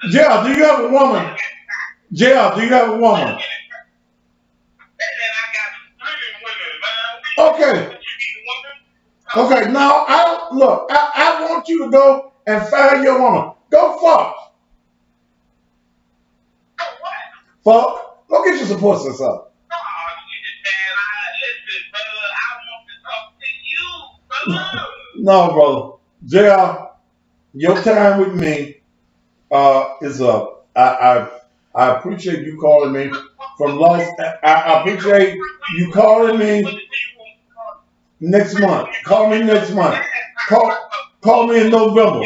JR, do you have a woman? JR, do you have a woman? Okay. Okay, now I want you to go and find your woman. Go fuck. Fuck. Go get your support system up. No, brother. JR, your time with me is up. I appreciate you calling me from Los. I appreciate you calling me next month. Call me next month. Call me in November.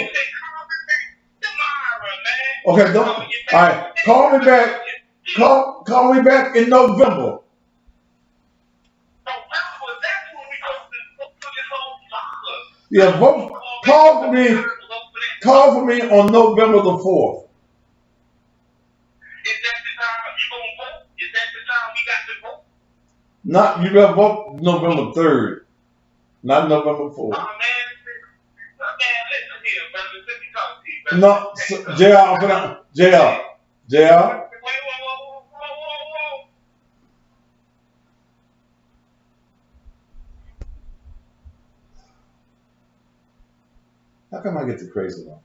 Okay, don't. All right, call me back. Call me back in November. Yeah, vote. Call for me. Call for me on November the 4th. Is that the time you gonna vote? Is that the time we got to vote? Not you gotta vote November 3rd, not November 4th. Oh man, listen here, brother. Let me talk to you, brother. No, JR. Whoa. How come I get the crazy one?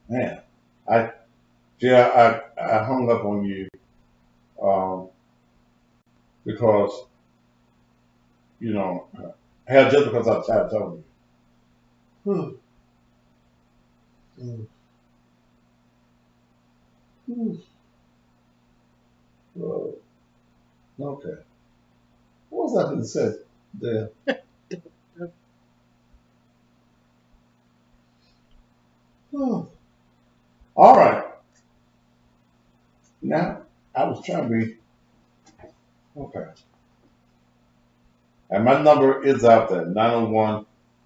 Man, I hung up on you because hell, just because I tried telling you. Whoa. Okay. What was I going to say there? All right. Now, I was trying to be okay. And my number is out there,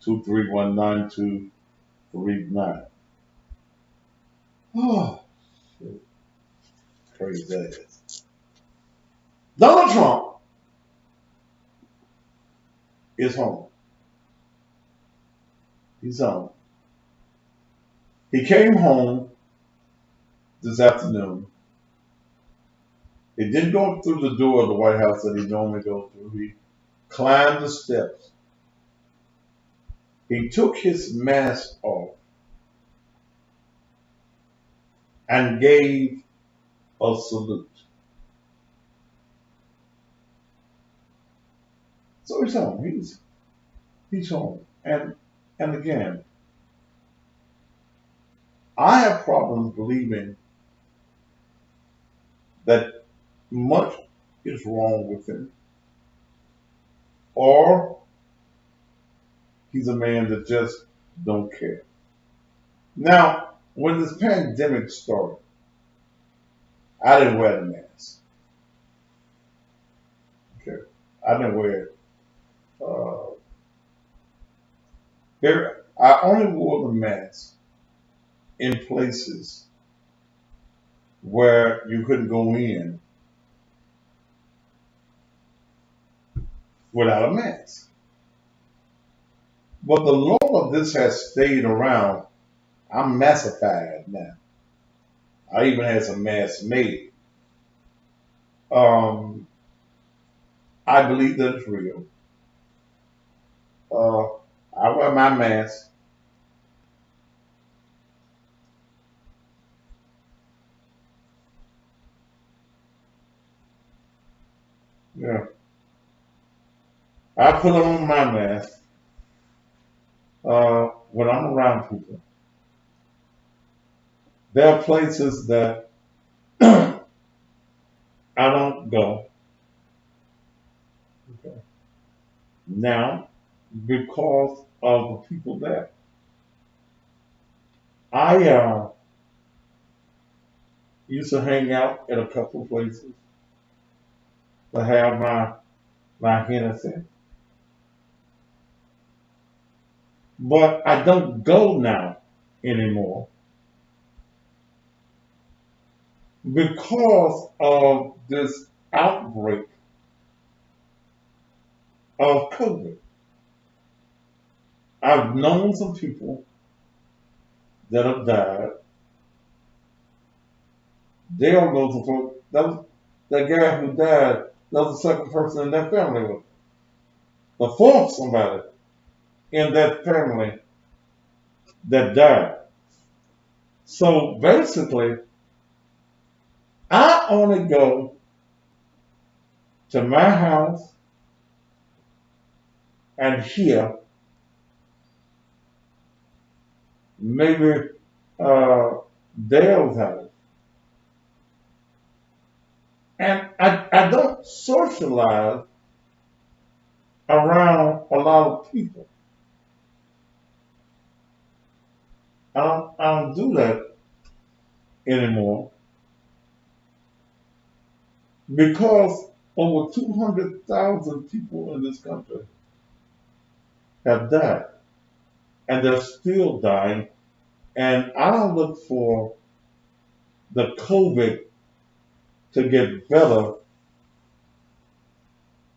901-231-9239. Oh, shit. Crazy ass. Donald Trump is home. He's home. He came home this afternoon. He didn't go through the door of the White House that he normally goes through. He climbed the steps. He took his mask off and gave a salute. So he's home. He's home. And again, I have problems believing that much is wrong with him, or he's a man that just don't care. Now, when this pandemic started, I didn't wear the mask. Okay, I didn't wear it. I only wore the mask in places where you couldn't go in without a mask. But the longer this has stayed around, I'm massified now. I even had some masks made. I believe that it's real. I wear my mask. Yeah, I put on my mask when I'm around people. There are places that I don't go now because of the people there. I used to hang out at a couple of places to have my Hennessy, but I don't go now anymore because of this outbreak of COVID. I've known some people that have died. They don't go to folk. That guy who died, that was the second person in that family with. The fourth somebody in that family that died. So basically, I only go to my house and here, maybe Dale's house. And I don't socialize around a lot of people. I don't do that anymore because over 200,000 people in this country have died, and they're still dying. And I don't look for the COVID to get better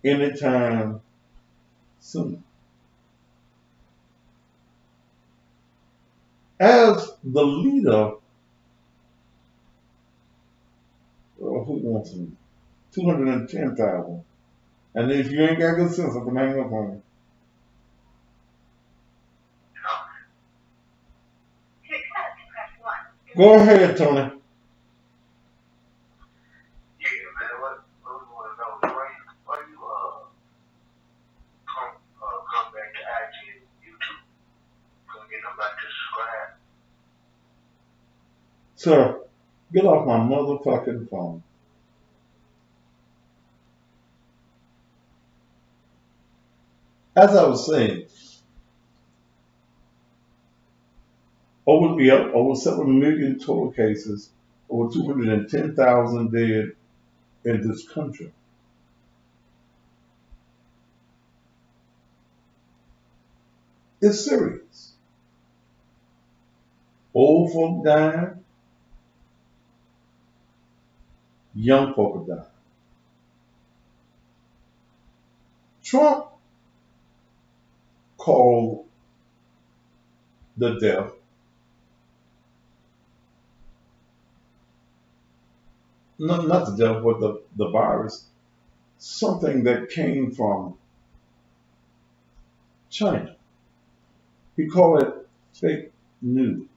anytime soon. As the leader, who wants me? 210,000. And if you ain't got good sense, I can hang up on you. Go ahead, Tony. Yeah, man. What we want to know, why you come back to IG and YouTube? Gonna get them back to subscribe. Sir, get off my motherfucking phone. As I was saying, over 7 million total cases, over 210,000 dead in this country. It's serious. Old folk dying, young folk are dying. Trump called the death not the devil, but the virus, something that came from China. He called it fake news.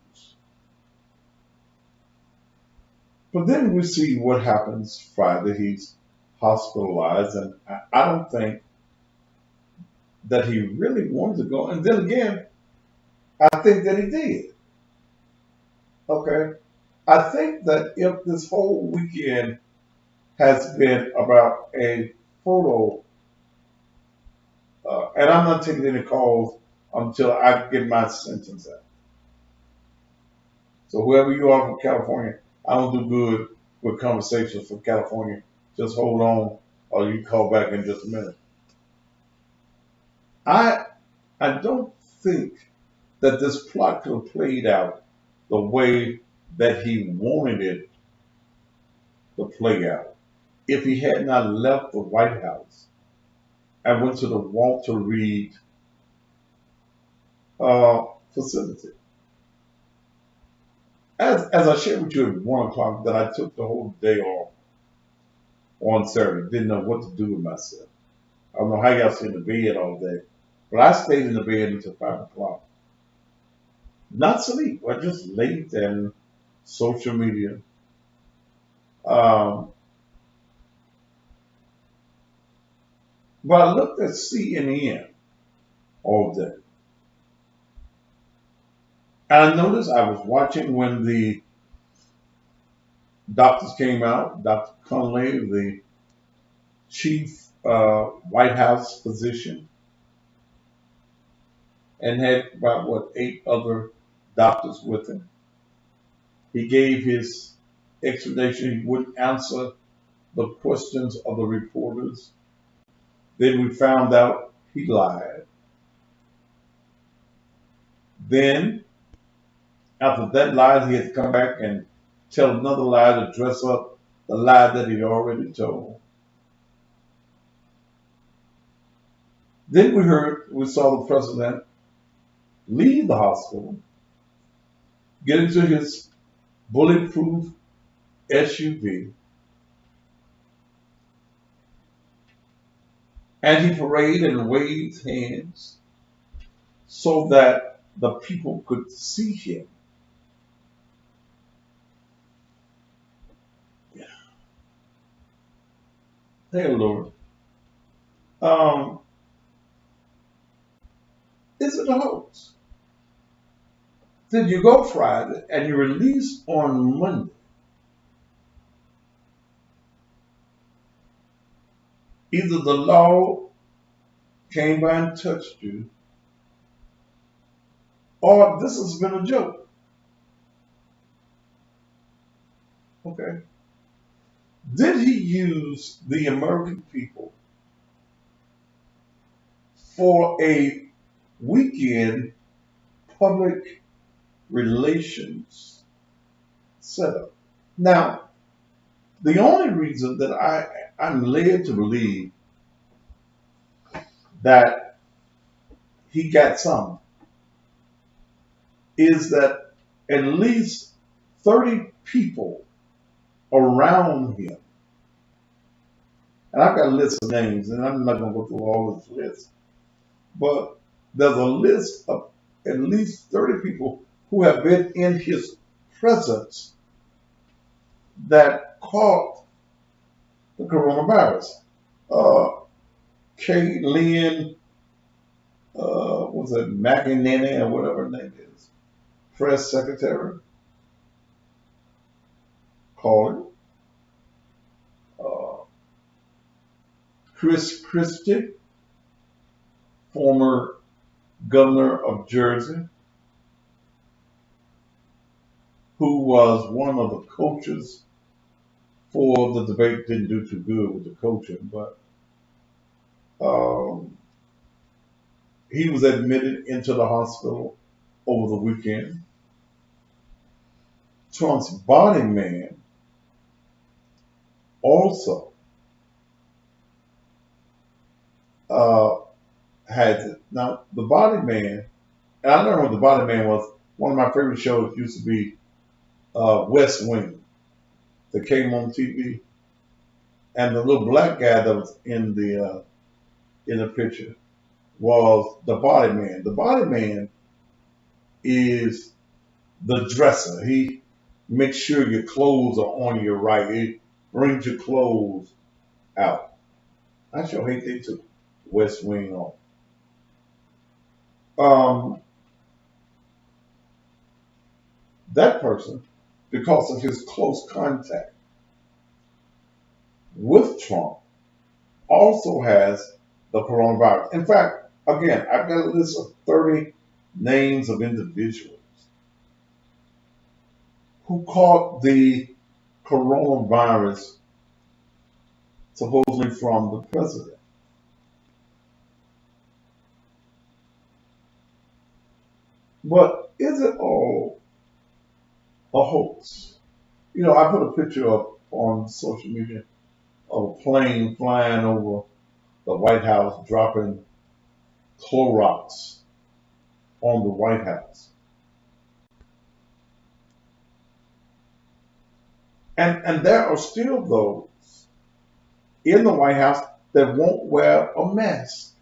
But then we see what happens Friday. He's hospitalized, and I don't think that he really wanted to go. And then again, I think that he did. Okay? I think that if this whole weekend has been about a photo, and I'm not taking any calls until I get my sentence out. So whoever you are from California, I don't do good with conversations from California. Just hold on, or you call back in just a minute. I don't think that this plot could have played out the way that he wanted it to play out if he had not left the White House and went to the Walter Reed facility. As I shared with you at 1 o'clock, that I took the whole day off on Saturday. Didn't know what to do with myself. I don't know how y'all stayed in the bed all day, but I stayed in the bed until 5 o'clock. Not sleep. I just laid there in social media. But I looked at CNN all day. And I noticed I was watching when the doctors came out, Dr. Conley, the chief White House physician, and had about, 8 other doctors with him. He gave his explanation. He wouldn't answer the questions of the reporters. Then we found out he lied. Then, after that lie, he had to come back and tell another lie to dress up the lie that he'd already told. Then we saw the president leave the hospital, get into his bulletproof SUV, and he paraded and waved hands so that the people could see him. Hey, Lord. Is it a hoax? Did you go Friday and you release on Monday? Either the law came by and touched you, or this has been a joke. Okay. Did he use the American people for a weekend public relations setup? Now, the only reason that I'm led to believe that he got some is that at least 30 people around him, and I've got a list of names, and I'm not going to go through all this list, but there's a list of at least 30 people who have been in his presence that caught the coronavirus. Kaylin, was it McEnany or whatever her name is, press secretary, called it. Chris Christie, former governor of Jersey, who was one of the coaches for the debate. Didn't do too good with the coaching, but he was admitted into the hospital over the weekend. Trump's body man also had it. Now, the body man, and I learned what the body man was. One of my favorite shows used to be West Wing. that came on TV, and the little black guy that was in the picture was the body man. The body man is the dresser. He makes sure your clothes are on you right. He brings your clothes out. I sure hate they took West Wing off. That person, because of his close contact with Trump, also has the coronavirus. In fact, again, I've got a list of 30 names of individuals who caught the coronavirus supposedly from the president. But is it all a hoax? You know, I put a picture up on social media of a plane flying over the White House, dropping Clorox on the White House. And there are still those in the White House that won't wear a mask.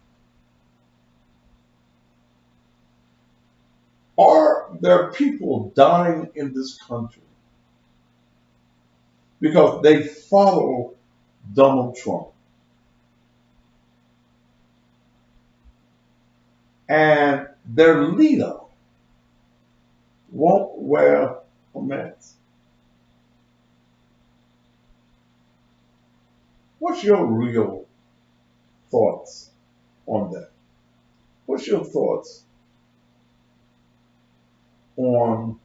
Are there people dying in this country because they follow Donald Trump? And their leader won't wear a mask. What's your real thoughts on that? What's your thoughts on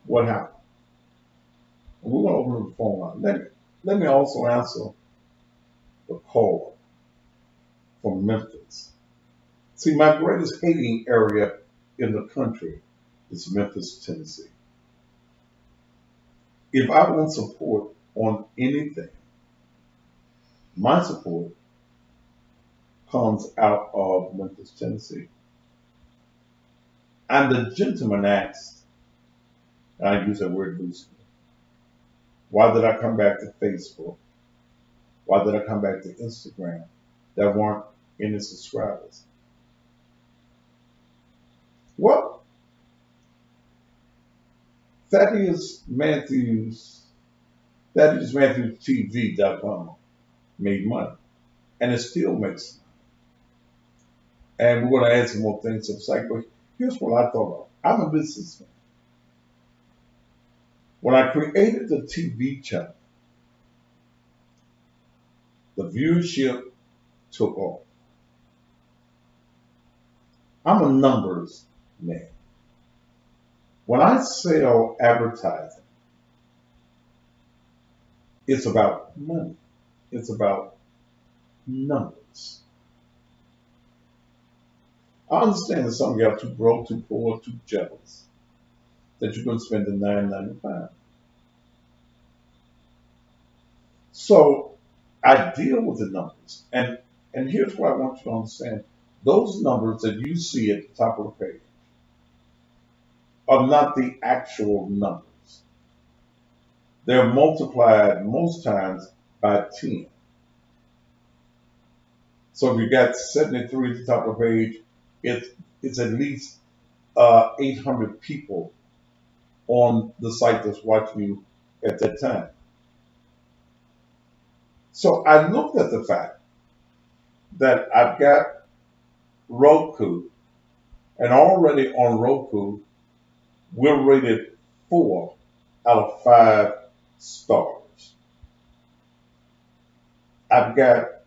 what happened? We're going to open the phone line. Let me also answer the call from Memphis. See, my greatest hating area in the country is Memphis, Tennessee. If I want support on anything, my support comes out of Memphis, Tennessee. And the gentleman asked, and I use that word loosely, why did I come back to Facebook? Why did I come back to Instagram? There weren't any subscribers. Well, ThaddeusMatthewsTV.com made money, and it still makes money. And we're going to add some more things to the site, but here's what I thought of. I'm a businessman. When I created the TV channel, the viewership took off. I'm a numbers man. When I sell advertising, it's about money. It's about numbers. I understand that some of you are too broke, too poor, too jealous that you're going to spend the $9.95. So I deal with the numbers. And here's what I want you to understand. Those numbers that you see at the top of the page are not the actual numbers. They're multiplied most times by 10. So if you got 73 at the top of the page, it's at least 800 people on the site that's watching you at that time. So I looked at the fact that I've got Roku, and already on Roku, we're rated 4 out of 5 stars. I've got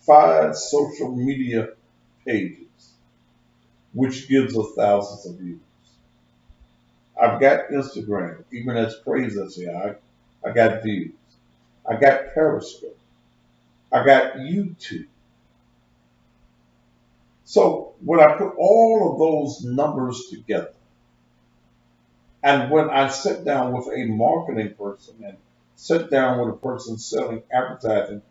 5 social media pages, which gives us thousands of views. I've got Instagram, even as crazy as they are, I got views. I got Periscope. I got YouTube. So when I put all of those numbers together, and when I sit down with a marketing person and sit down with a person selling advertising,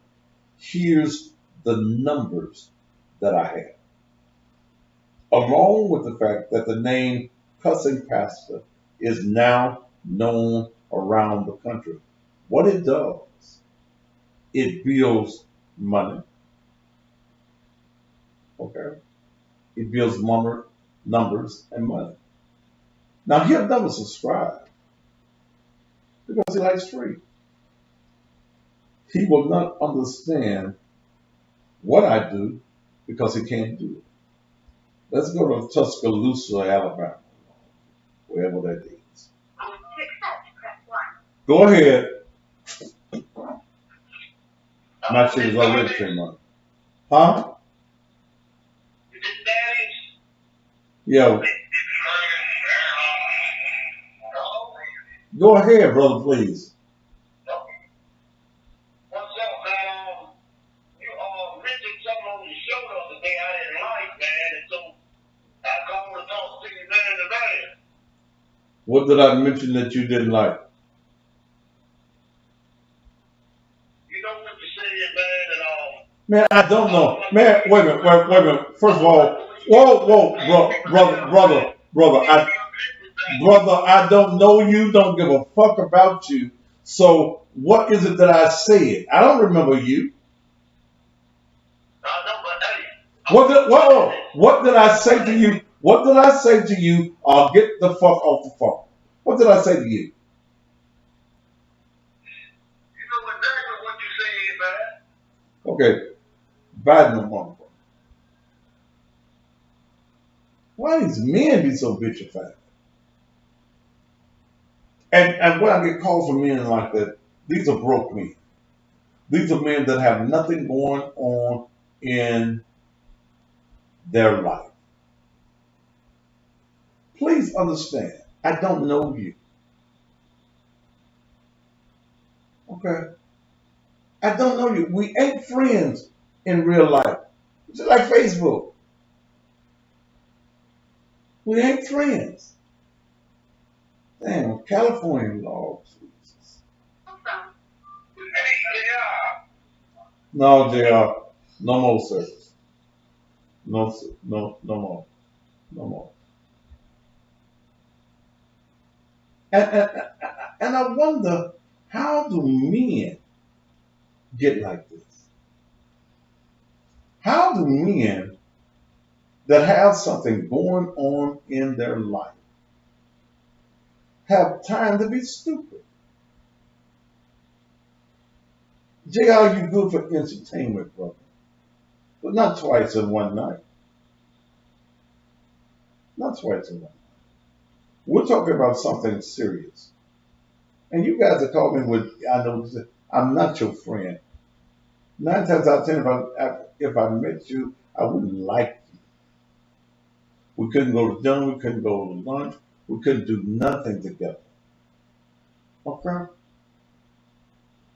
here's the numbers that I have. Along with the fact that the name Cussing Pastor is now known around the country. What it does, it builds money. Okay, it builds numbers and money. Now he'll never subscribe because he likes free. He will not understand what I do because he can't do it. Let's go to Tuscaloosa, Alabama, wherever that is. Go ahead. My shit is already free money. Huh? Yeah. Go ahead, brother, please. What's up, man? You mentioned something on the show the other day I didn't like, man, and so I called to talk to you, man, tonight. What did I mention that you didn't like? You know what you said, man, and Man, I don't know. Man, wait a minute. First of all, brother, I don't know you, don't give a fuck about you. So what is it that I said? I don't remember you. What did I say to you? What did I say to you? Get the fuck off the phone. What did I say to you? you know exactly what you said, man. Okay, Biden and motherfucker. Why these men be so bitchified? And when I get calls from men like that, these are broke men. These are men that have nothing going on in their life. Please understand, I don't know you. Okay? I don't know you. We ain't friends in real life. It's just like Facebook. We ain't friends. Damn, California law. Jesus. No, JR. No more service. No more. No more. And I wonder, how do men get like this? How do men that have something going on in their life have time to be stupid? JR, you good for entertainment, brother, but not twice in one night. Not twice in one night. We're talking about something serious. And you guys are talking with, I know, I'm not your friend. 9 times out of 10, if I met you, I wouldn't like you. We couldn't go to dinner, we couldn't go to lunch, we couldn't do nothing together. Okay?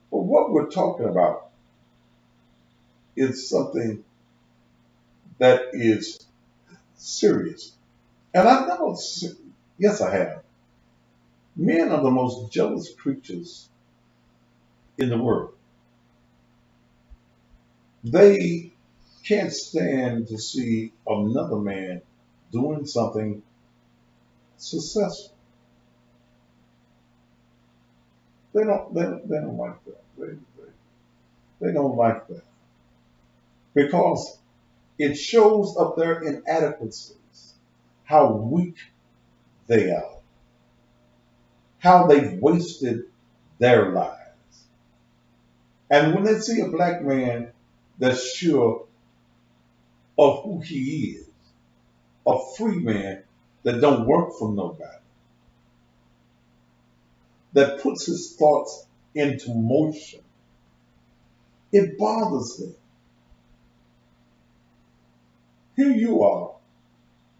But what we're talking about is something that is serious. And I've never, yes, I have. Men are the most jealous creatures in the world. They can't stand to see another man doing something successful. They don't like that. They don't like that. Because it shows up their inadequacies, how weak they are, how they've wasted their lives. And when they see a black man that's sure of who he is, a free man that don't work for nobody, that puts his thoughts into motion, it bothers them. Here you are,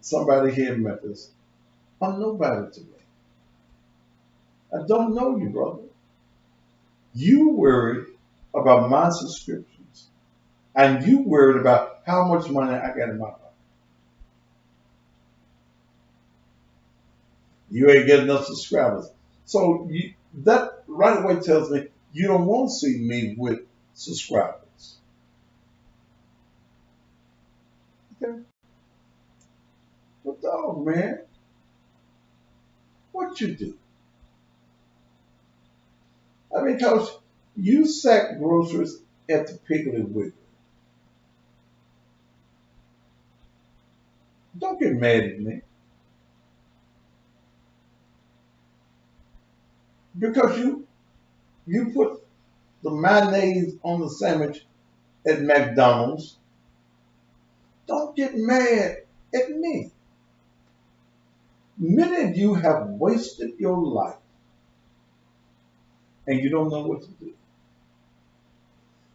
somebody here in Memphis, I'm nobody to me. I don't know you, brother. You worried about my subscriptions, and you worried about how much money I got in my pocket. You ain't getting enough subscribers. So that right away tells me you don't want to see me with subscribers. Okay. But dog, man, What you do? I mean, Coach, you sack groceries at the Piggly Wiggly. Don't get mad at me. Because you put the mayonnaise on the sandwich at McDonald's. Don't get mad at me. Many of you have wasted your life and you don't know what to do.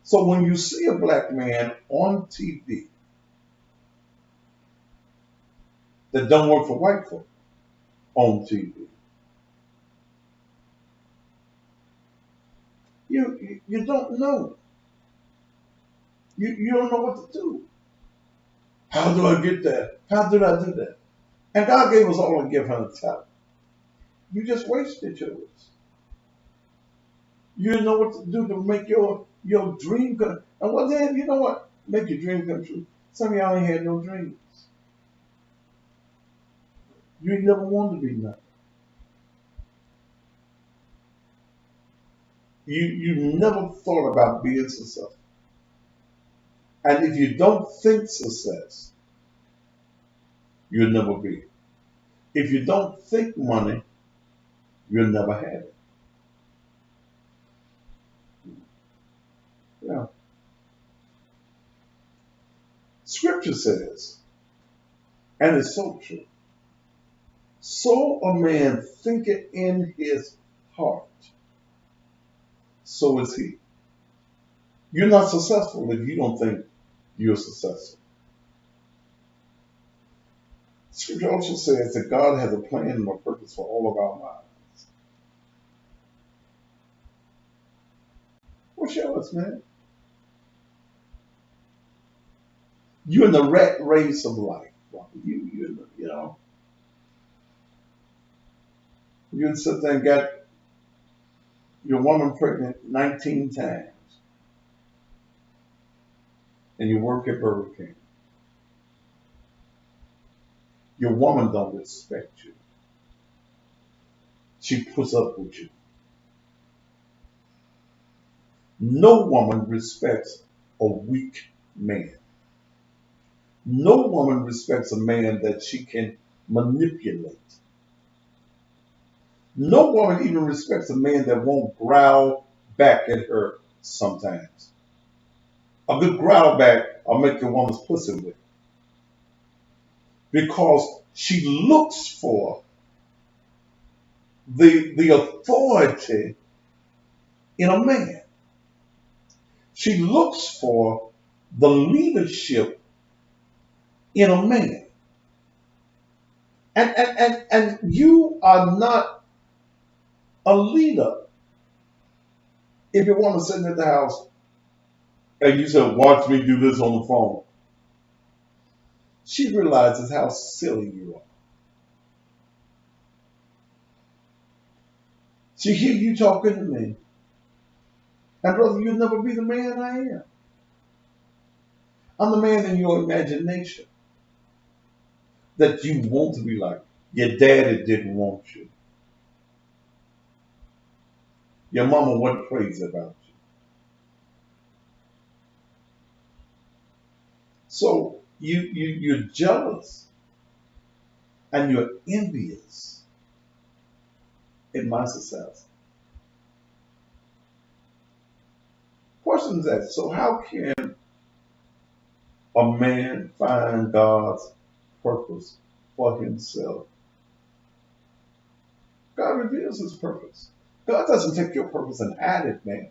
So when you see a black man on TV that don't work for white folk on TV, you don't know. You don't know what to do. How do I get that? How did I do that? And God gave us all a gift and a talent. You just wasted yours. You didn't know what to do to make your dream come. And well, then, you know what? Make your dream come true. Some of y'all ain't had no dreams. You never wanted to be nothing. You never thought about being successful. And if you don't think success, you'll never be it. If you don't think money, you'll never have it. Yeah. Scripture says, and it's so true, so a man thinketh in his heart, so is he. You're not successful if you don't think you're successful. Scripture also says that God has a plan and a purpose for all of our lives. What's yours, man? You're in the rat race of life. You know, you can sit there and get your woman pregnant 19 times, and you work at Burger King. Your woman don't respect you. She puts up with you. No woman respects a weak man. No woman respects a man that she can manipulate. No woman even respects a man that won't growl back at her sometimes. A good growl back will make your woman's pussy wet. Because she looks for the authority in a man. She looks for the leadership in a man. And you are not a leader if your woman's sitting at the house and you say, watch me do this on the phone. She realizes how silly you are. She hears you talking to me. And brother, you'll never be the man I am. I'm the man in your imagination that you want to be like. Your daddy didn't want you. Your mama wasn't crazy about you. So you're jealous and you're envious in my success. Question is that, so how can a man find God's purpose for himself? God reveals his purpose. God doesn't take your purpose and hide it, man.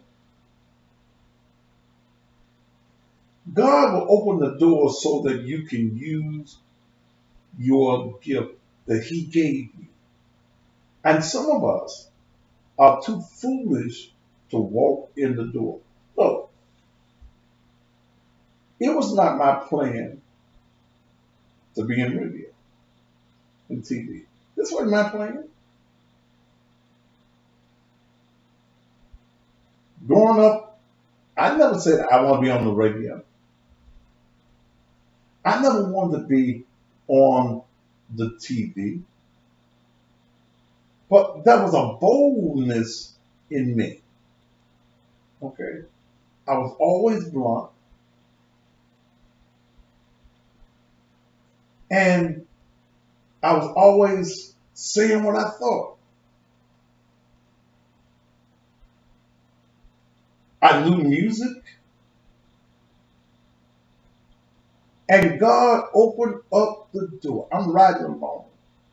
God will open the door so that you can use your gift that he gave you. And some of us are too foolish to walk in the door. Look, it was not my plan to be in radio and TV. This wasn't my plan. Growing up, I never said I want to be on the radio. I never wanted to be on the TV. But there was a boldness in me. Okay. I was always blunt. And I was always saying what I thought. I knew music. And God opened up the door. I'm riding along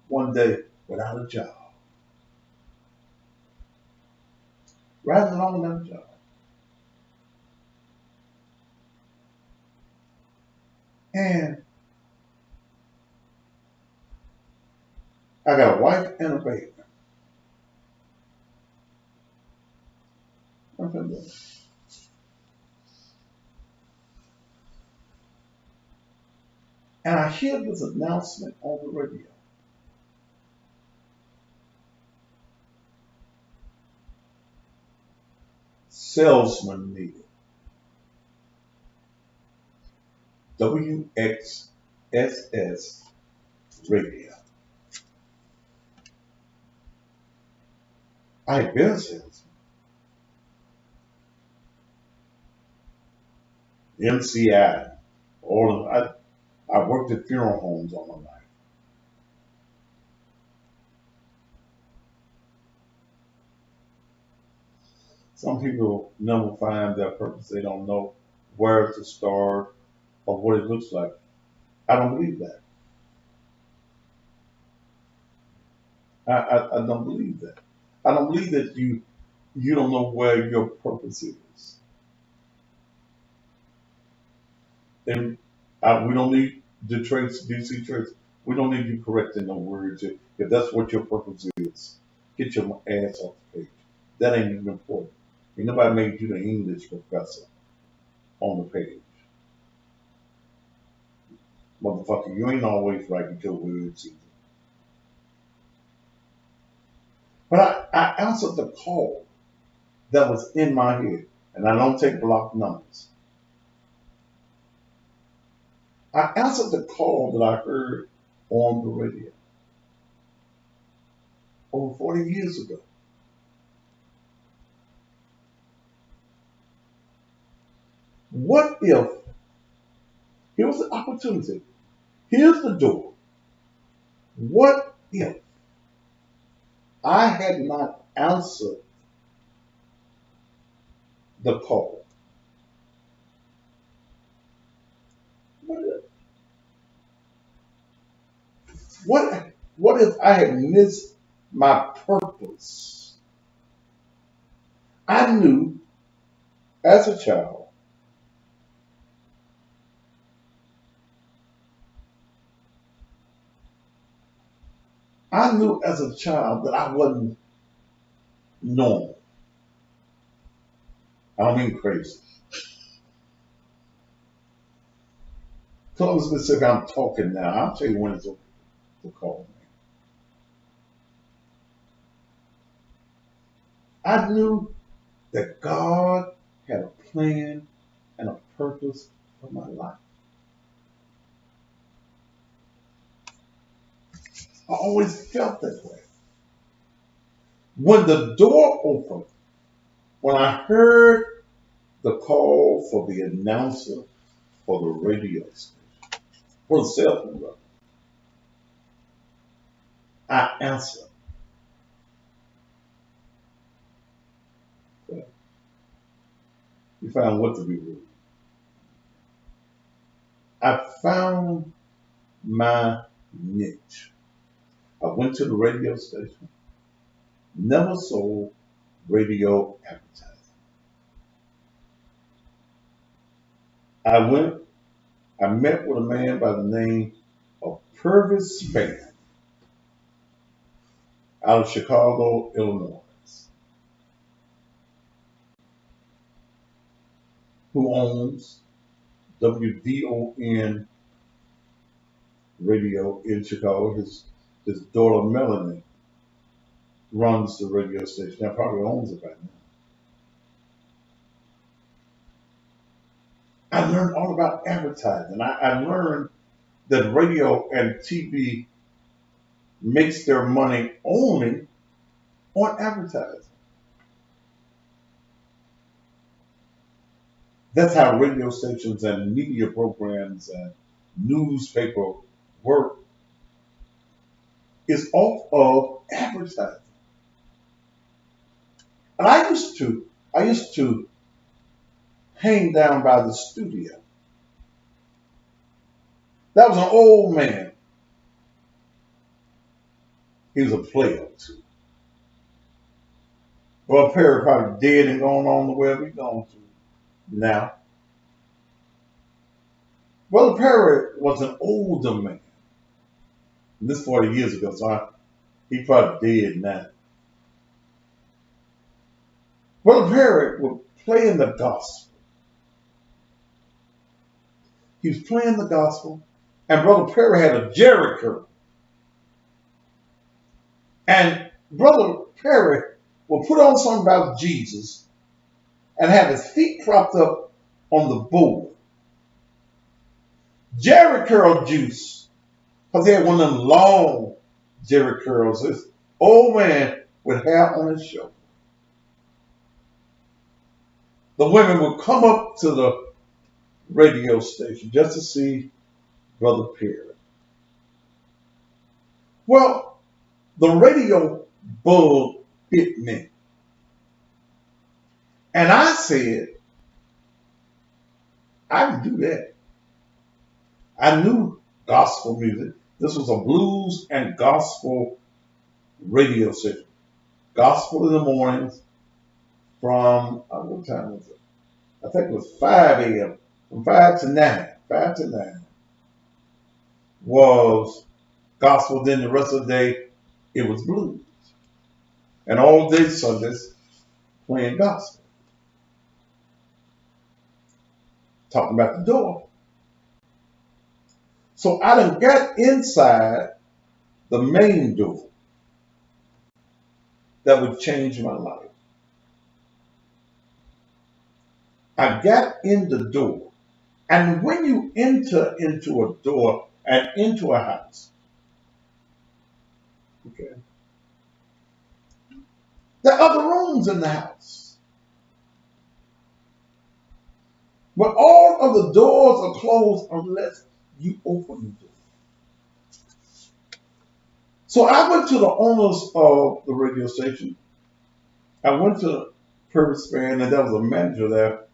one day without a job. Riding along without a job. And I got a wife and a baby. And I hear this announcement on the radio. Salesman needed. WXSS radio. I had been a salesman. MCI. I worked at funeral homes all my life. Some people never find their purpose. They don't know where to start or what it looks like. I don't believe that. I don't believe that. I don't believe that you don't know where your purpose is. And we don't need the traits, DC traits. We don't need you correcting no words. If that's what your purpose is, get your ass off the page. That ain't even important. Ain't nobody made you the English professor on the page. Motherfucker, you ain't always right with your words either. But I answered the call that was in my head, and I don't take block numbers. I answered the call that I heard on the radio over 40 years ago. What if, here's the opportunity, here's the door. What if I had not answered the call? What if I had missed my purpose? I knew as a child that I wasn't normal. I don't mean crazy. So specific, I'm talking now. I'll tell you when it's okay to call me. I knew that God had a plan and a purpose for my life. I always felt that way. When the door opened, when I heard the call for the announcer for the radio station, for the cell phone rather, I answered. You found what to be rude. I found my niche. I went to the radio station, never sold radio advertising. I met with a man by the name of Purvis Spann out of Chicago, Illinois, who owns WVON radio in Chicago. His daughter Melanie runs the radio station. Now probably owns it by now. I learned all about advertising. I learned that radio and TV makes their money only on advertising. That's how radio stations and media programs and newspaper work, is off of advertising. And I used to hang down by the studio. That was an old man. He was a player too. Well, Perry probably dead and gone on the way we're going to now. Brother Perry was an older man. And this 40 years ago, so he probably dead now. Brother Perry was playing the gospel. He was playing the gospel, and Brother Perry had a Jerry curl. And Brother Perry will put on something about Jesus and have his feet propped up on the board. Jerry curl juice, because he had one of them long Jerry curls. This old man with hair on his shoulder. The women would come up to the radio station just to see Brother Perry. Well, the radio bug bit me. And I said, I can do that. I knew gospel music. This was a blues and gospel radio station. Gospel in the mornings from, what time was it? I think it was 5 a.m. From 5 to 9. 5 to 9 was gospel. Then the rest of the day, it was blues. And all day Sundays, playing gospel. Talking about the door. So I done got inside the main door that would change my life. I got in the door. And when you enter into a door and into a house, okay, there are other rooms in the house. But all of the doors are closed unless you open the door. So I went to the owners of the radio station. I went to Purvis Span, and there was a manager there.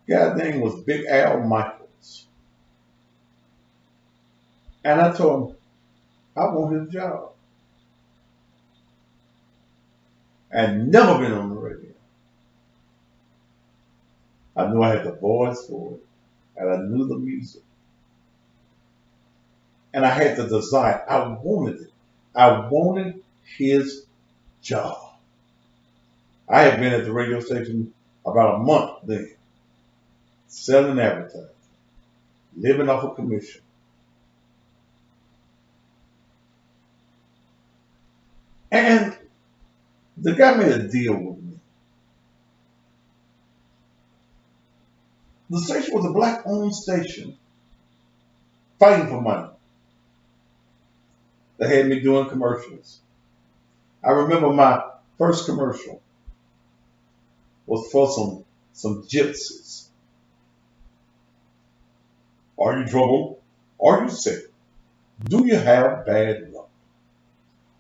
Guy's name was Big Al Michaels. And I told him, I want his job. I'd never been on the radio. I knew I had the voice for it, and I knew the music. And I had the desire. I wanted it. I wanted his job. I had been at the radio station about a month then, selling advertising, living off a commission. And the guy made a deal with me. The station was a black-owned station, fighting for money. They had me doing commercials. I remember my first commercial was for some gypsies. Are you troubled? Are you sick? Do you have bad luck?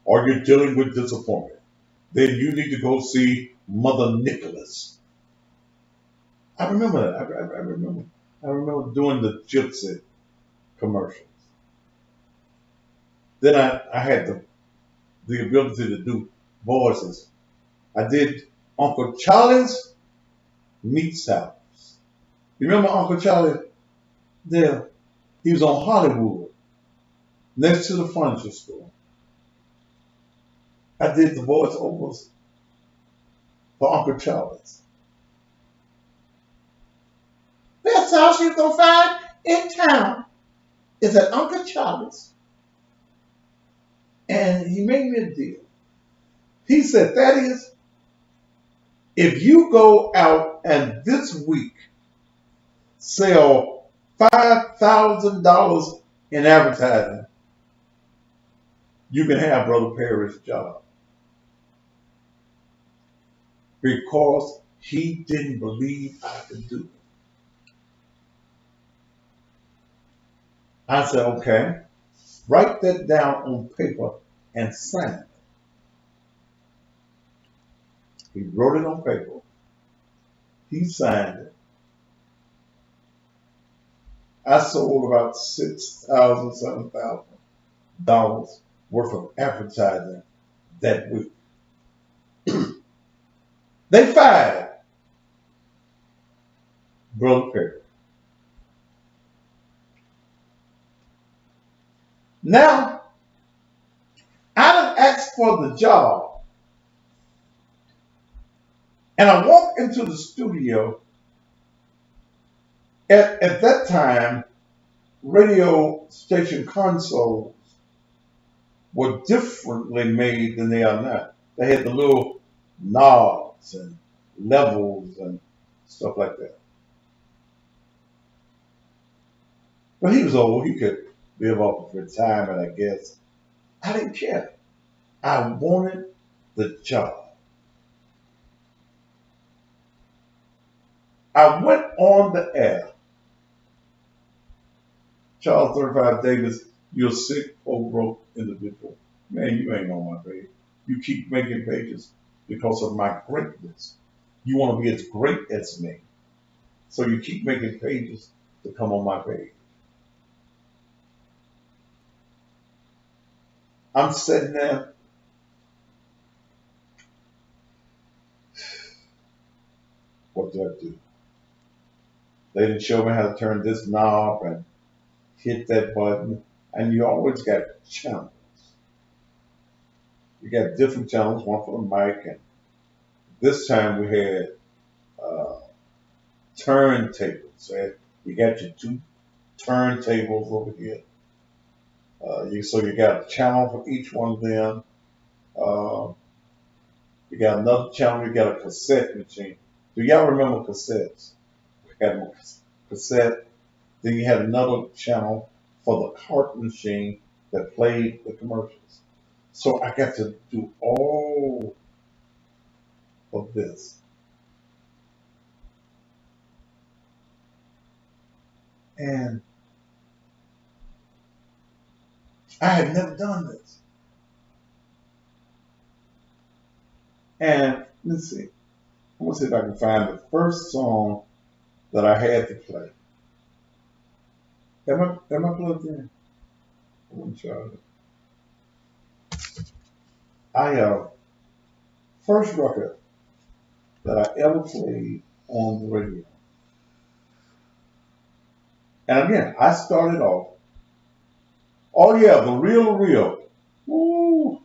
Are you dealing with disappointment? Then you need to go see Mother Nicholas. I remember that. I remember doing the gypsy commercials. Then I had the ability to do voices. I did Uncle Charlie's Meat House. You remember Uncle Charlie? There, he was on Hollywood, next to the furniture store. I did the voiceovers for Uncle Charlie's. Best house you can find in town is at Uncle Charlie's. And he made me a deal. He said, Thaddeus, if you go out and this week sell $5,000 in advertising, you can have Brother Perry's job. because he didn't believe I could do it. I said, okay, write that down on paper and sign it. He wrote it on paper. He signed it. I sold about $6,000, $7,000 worth of advertising that week. They fired Brother Perry. Now, I done asked for the job, and I walked into the studio. At that time, radio station consoles were differently made than they are now. They had the little knobs and levels and stuff like that. But he was old. He could live off of retirement, I guess. I didn't care. I wanted the job. I went on the air. Charles 35 Davis, you're a sick, old, broke individual. Man, you ain't on my page. You keep making pages because of my greatness. You want to be as great as me. So you keep making pages to come on my page. I'm sitting there. What do I do? They didn't show me how to turn this knob and hit that button. And you always got channels. You got different channels, one for the mic. And this time we had turntables. So you got your two turntables over here. So you got a channel for each one of them. You got another channel. You got a cassette machine. Do y'all remember cassettes? We had a cassette. Then you had another channel for the cart machine that played the commercials. So I got to do all of this. And I had never done this. And let's see. I'm going to see if I can find the first song that I had to play. Am I plugged in? I want to try it. First record that I ever played on the radio. And again, I started off. Oh yeah, the real. Woo!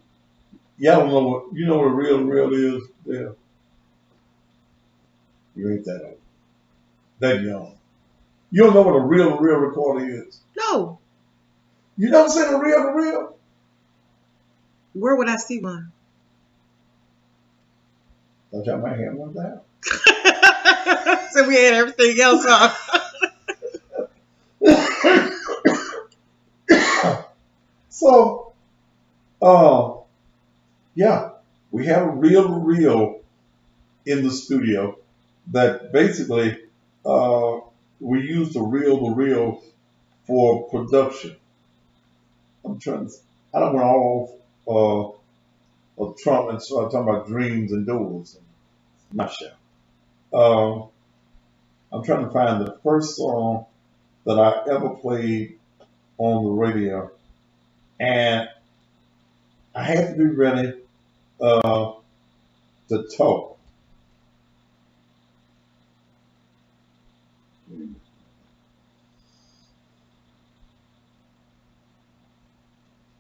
Y'all don't know what, you know what a real is? Yeah. You ain't that old. That young. You don't know what a real recorder is? No. You never seen a real? Where would I see one? Thought y'all might have one down. So we had everything else on. So, yeah, we have a reel in the studio that basically we use the reel for production. I don't want all of Trump, so I'm talking about dreams and doors. Not sure. I'm trying to find the first song that I ever played on the radio, and I had to be ready to talk.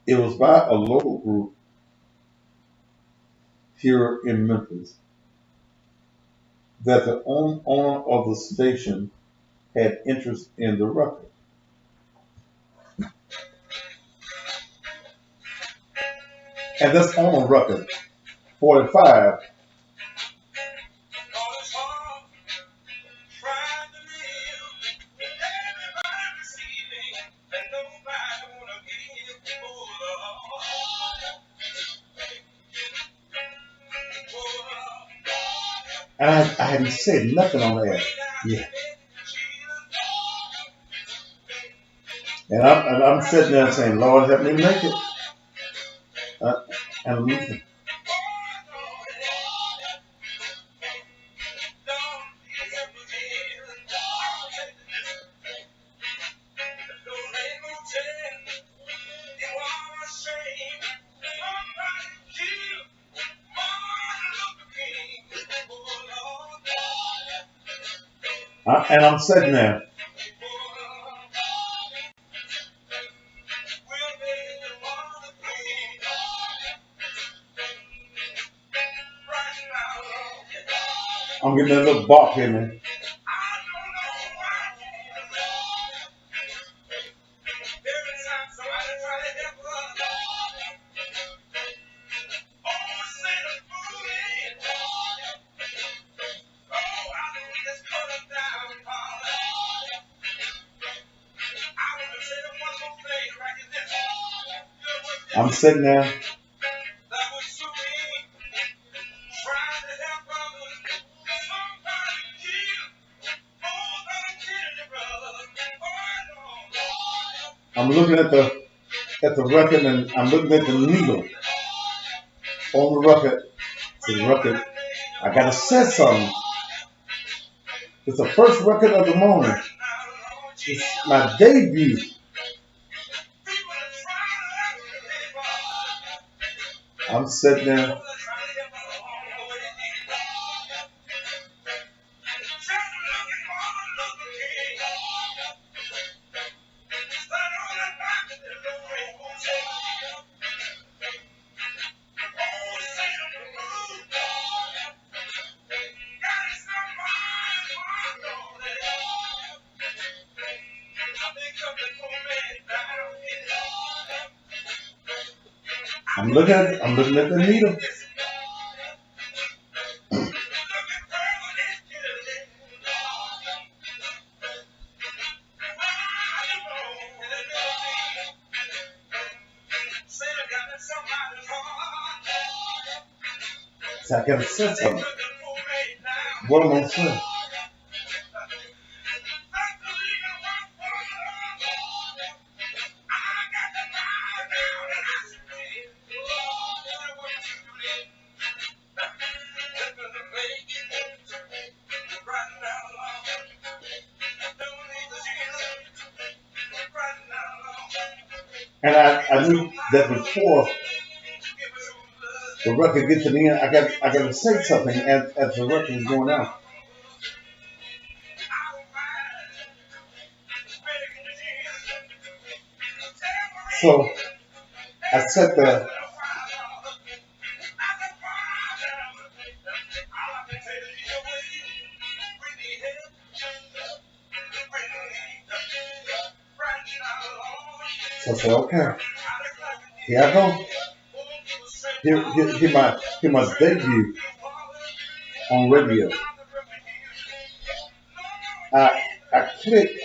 It was by a local group here in Memphis that the owner of the station had interest in the record. And that's on a record, 45. And I hadn't said nothing on that yet. And I'm sitting there saying, Lord, help me make it. And listen. And I'm sitting there. I'm getting a little bark in me. I'm sitting there. I'm looking at the record, and I'm looking at the needle on the record. I gotta say something. It's the first record of the morning. It's my debut. I'm sitting there. I'm looking at the needle. So I gotta say something. What am I saying? And I knew that before the record gets to the end, I got to say something as the record is going out. So I sat there. So I said, okay, here I go. Here my debut on radio. I clicked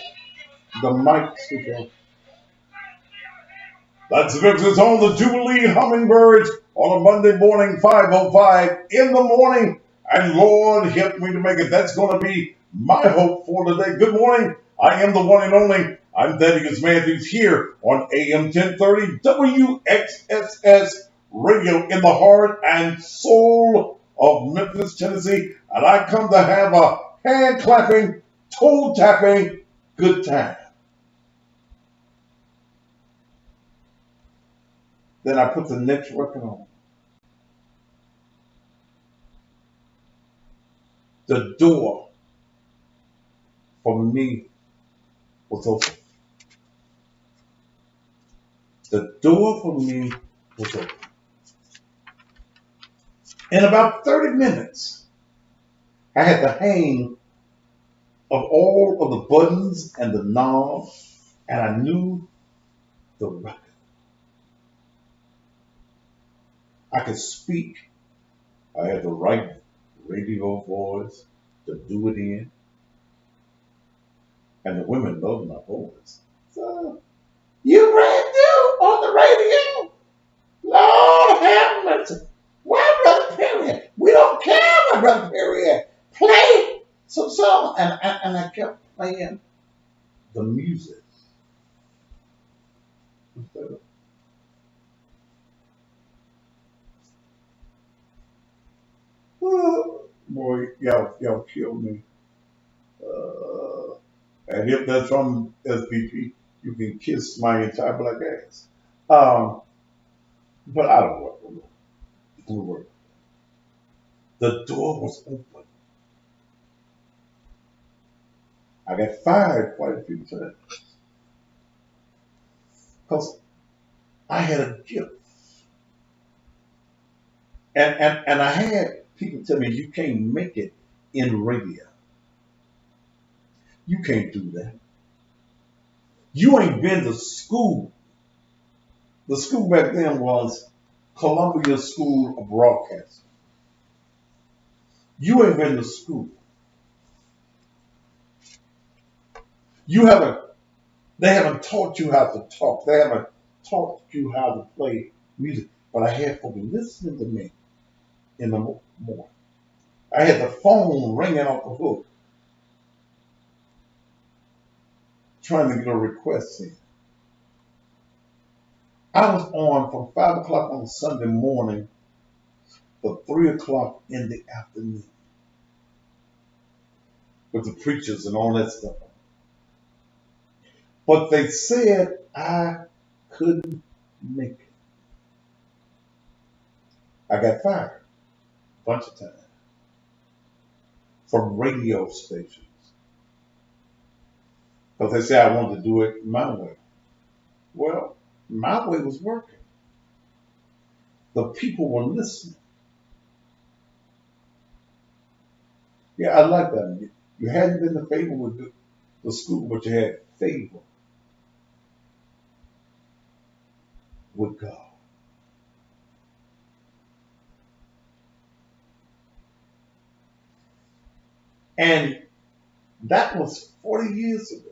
the mic switch. That's Vince's on the Jubilee Hummingbirds on a Monday morning, 5:05 in the morning. And Lord, help me to make it. That's going to be my hope for today. Good morning. I am the one and only. I'm Thaddeus Matthews here on AM 1030 WXSS Radio in the heart and soul of Memphis, Tennessee. And I come to have a hand-clapping, toe-tapping good time. Then I put the next record on. The door for me was open. The door for me was open. In about 30 minutes, I had the hang of all of the buttons and the knobs, and I knew the record. I could speak. I had the right radio voice to do it in. And the women loved my voice. So, you brand new on the radio? Lord have mercy. Why, Brother Perry? We don't care about Brother Perry. play some song. And I kept playing the music. Oh, boy, y'all killed me. And if that's from SPP, you can kiss my entire black ass. But I don't work no more. It don't work. The door was open. I got fired quite a few times because I had a gift. And I had people tell me, you can't make it in radio. You can't do that. You ain't been to school. The school back then was Columbia School of Broadcasting. You ain't been to school. They haven't taught you how to talk. They haven't taught you how to play music. But I had folks listening to me in the morning. I had the phone ringing off the hook, trying to get a request in. I was on from 5 o'clock on Sunday morning to 3 o'clock in the afternoon with the preachers and all that stuff. But they said I couldn't make it. I got fired a bunch of times from radio stations because they said I wanted to do it my way. Well, my way was working. The people were listening. Yeah, I like that. You hadn't been in favor with the school, but you had favor with God. And that was 40 years ago.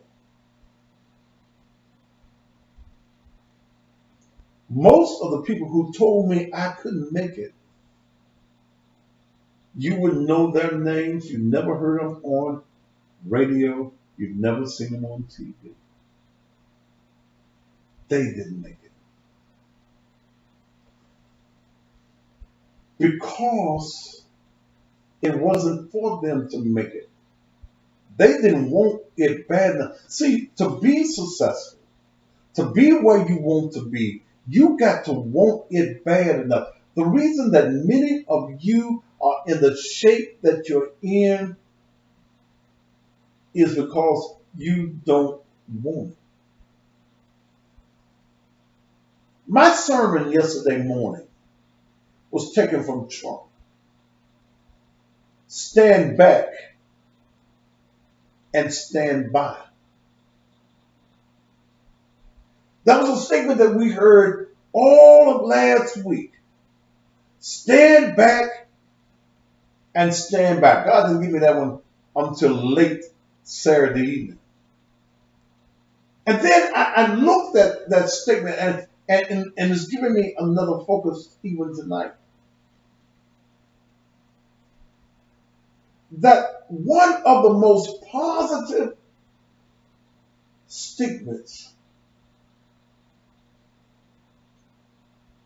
Most of the people who told me I couldn't make it, you wouldn't know their names. You never heard them on radio. You've never seen them on TV. They didn't make it. Because it wasn't for them to make it. They didn't want it bad enough. See, to be successful, to be where you want to be, you got to want it bad enough. The reason that many of you are in the shape that you're in is because you don't want it. My sermon yesterday morning was taken from Trump. Stand back and stand by. That was a statement that we heard all of last week. Stand back and stand by. God didn't give me that one until late Saturday evening. And then I looked at that statement and it's giving me another focus even tonight. That one of the most positive statements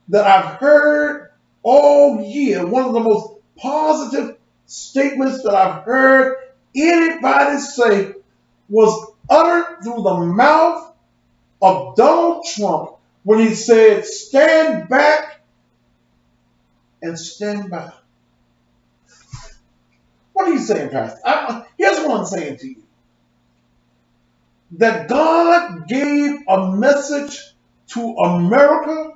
that I've heard all year, one of the most positive statements that I've heard anybody say was uttered through the mouth of Donald Trump when he said, stand back and stand by. What are you saying, Pastor? Here's what I'm saying to you. That God gave a message to America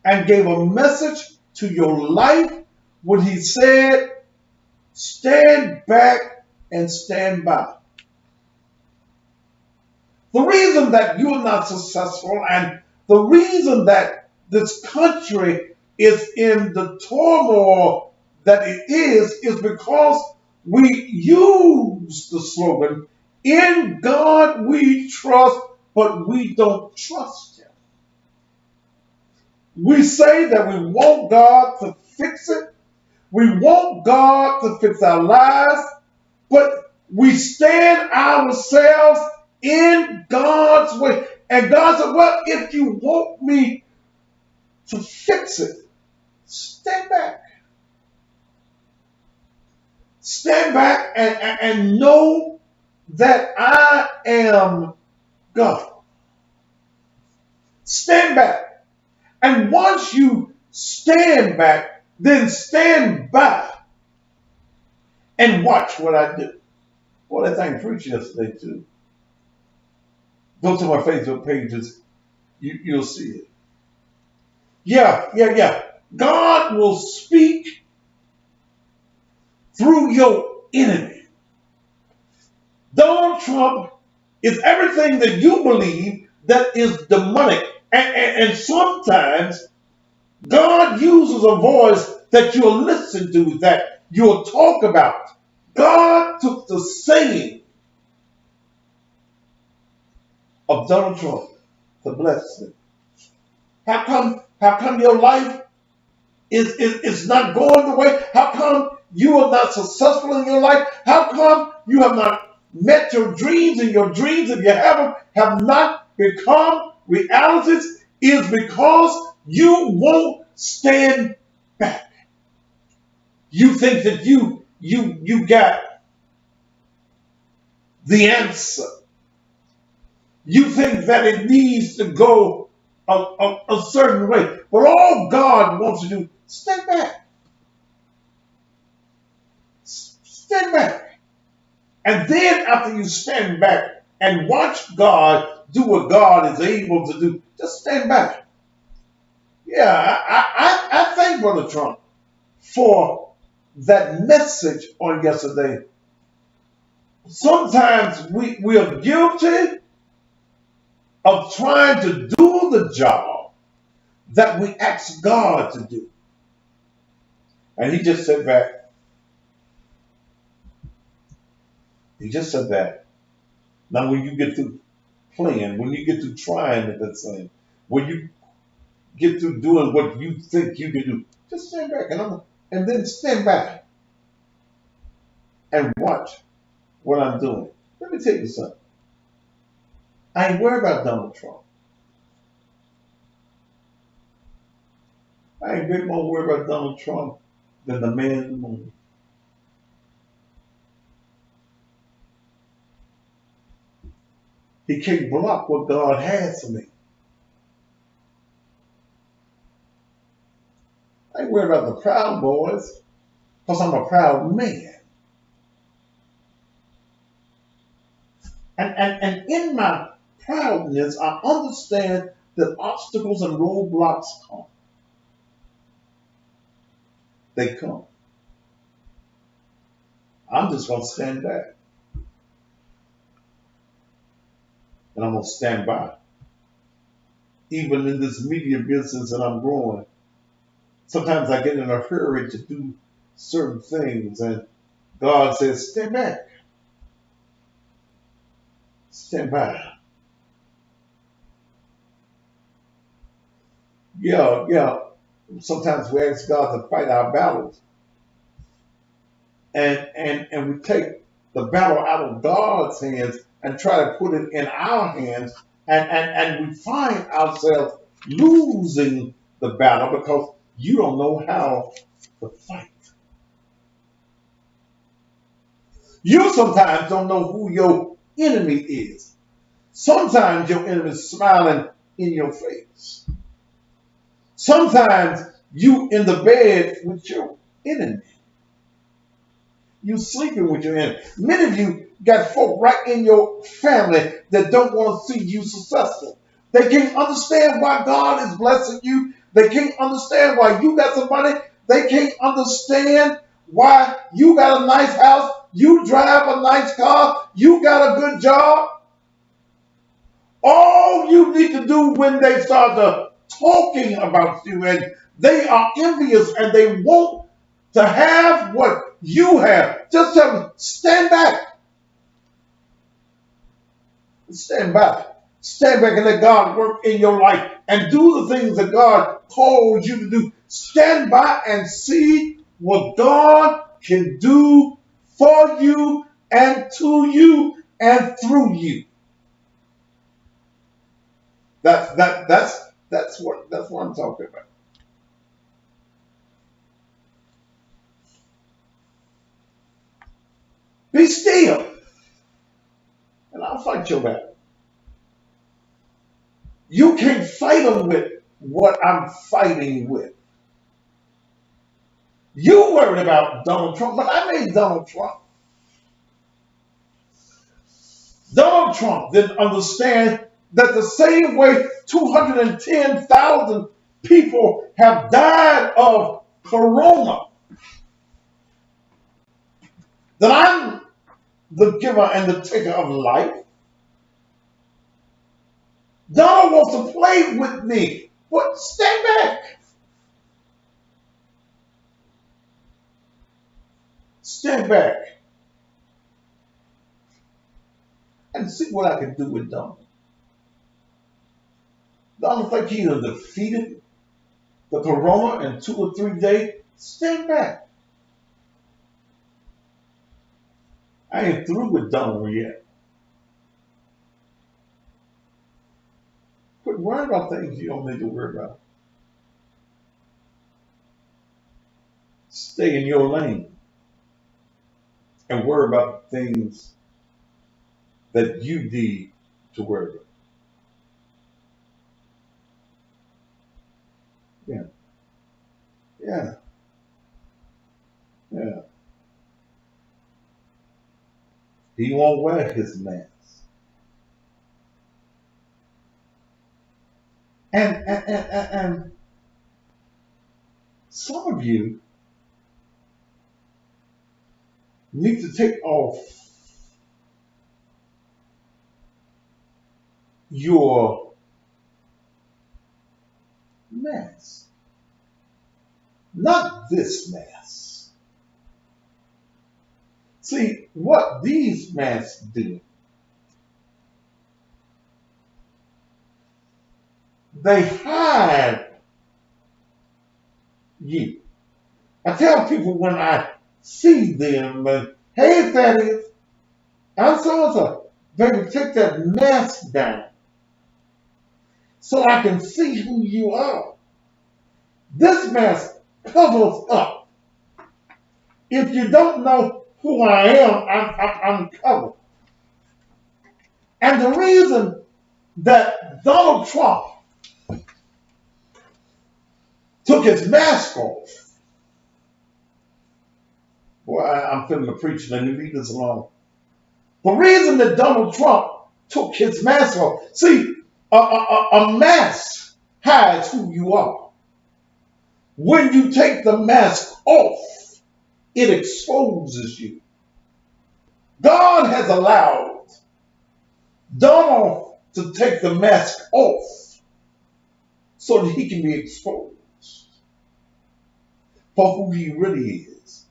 and gave a message to your life when he said, stand back and stand by. The reason that you're not successful and the reason that this country is in the turmoil that it is because we use the slogan, in God we trust, but we don't trust him. We say that we want God to fix it. We want God to fix our lives, but we stand ourselves in God's way. And God said, well, if you want me to fix it, stand back. Stand back and know that I am God. Stand back. And once you stand back, then stand by and watch what I do. Well, that thing preached yesterday too. Go to my Facebook pages. You'll see it. Yeah. God will speak through your enemy. Donald Trump is everything that you believe that is demonic. And sometimes God uses a voice that you'll listen to, that you'll talk about. God took the saying of Donald Trump to bless him. How come your life is not going the way? How come you are not successful in your life? How come you have not met your dreams, and your dreams, if you have not become realities? Is because you won't stand back. You think that you got the answer. You think that it needs to go a certain way. But all God wants to do, stand back. Stand back. And then after you stand back and watch God do what God is able to do, just stand back. Yeah, I thank Brother Trump for that message on yesterday. Sometimes we are guilty of trying to do the job that we ask God to do. And he just said back. He just said that. Now when you get through playing, when you get through trying at that thing, when you get through doing what you think you can do, just stand back and then stand back and watch what I'm doing. Let me tell you something. I ain't worried about Donald Trump. I ain't bit more worried about Donald Trump than the man in the moon. He can't block what God has for me. I ain't worried about the Proud Boys, because I'm a proud man. And in my proudness, I understand that obstacles and roadblocks come. They come. I'm just going to stand back. And I'm going to stand by. Even in this media business that I'm growing, sometimes I get in a hurry to do certain things, and God says, stand back. Stand by. Yeah. Sometimes we ask God to fight our battles. And we take the battle out of God's hands and try to put it in our hands. And we find ourselves losing the battle because you don't know how to fight. You sometimes don't know who your enemy is. Sometimes your enemy is smiling in your face. Sometimes you in the bed with your enemy. You sleeping with your enemy. Many of you got folk right in your family that don't want to see you successful. They can't understand why God is blessing you. They can't understand why you got some money. They can't understand why you got a nice house. You drive a nice car. You got a good job. All you need to do when they start talking about you and they are envious and they want to have what you have, just tell them, stand back. Stand back. Stand back and let God work in your life and do the things that God called you to do. Stand by and see what God can do for you and to you and through you. That's what I'm talking about. Be still, and I'll fight your battle. You can't fight them with what I'm fighting with. You worried about Donald Trump, but I made Donald Trump. Donald Trump didn't understand that the same way 210,000 people have died of corona, that I'm the giver and the taker of life. Donald wants to play with me. But stand back. Stand back and see what I can do with Donald. Donald think he done defeated the corona in 2 or 3 days. Stand back. I ain't through with Donald yet. Quit worrying about things you don't need to worry about. Stay in your lane and worry about the things that you need to worry about. Yeah. Yeah. Yeah. He won't wear his mask. And some of you need to take off your mask. Not this mask. See, what these masks do, they hide you. I tell people when I see them, hey, Thaddeus, I'm so-and-so. Baby, take that mask down so I can see who you are. This mask covers up. If you don't know who I am, I'm covered. And the reason that Donald Trump took his mask off, boy, I'm finna to preach, let me leave this alone. The reason that Donald Trump took his mask off, see, a mask hides who you are. When you take the mask off, it exposes you. God has allowed Donald to take the mask off so that he can be exposed for who he really is.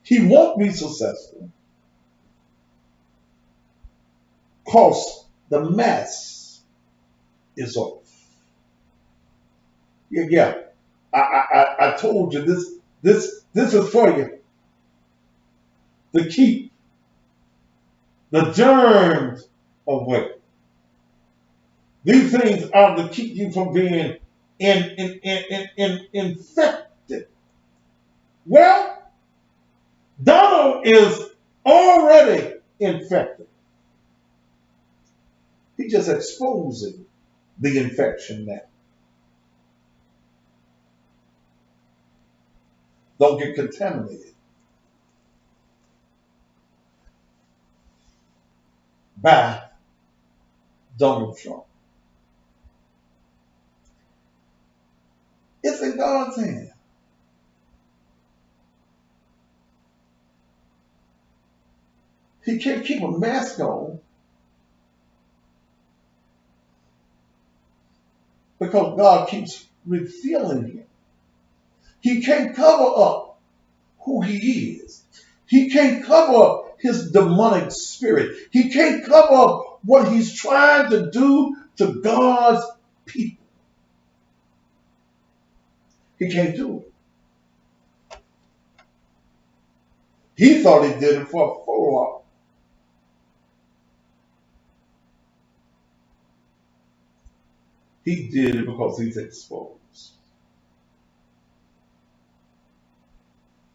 He won't be successful because the mask is off. Yeah. I told you this is for you to keep the germs away. These things are to keep you from being infected. Well, Donald is already infected. He's just exposing the infection now. Don't get contaminated by Donald Trump. It's in God's hand. He can't keep a mask on because God keeps revealing him. He can't cover up who he is. He can't cover up his demonic spirit. He can't cover up what he's trying to do to God's people. He can't do it. He thought he did it for a photo op. He did it because he's exposed.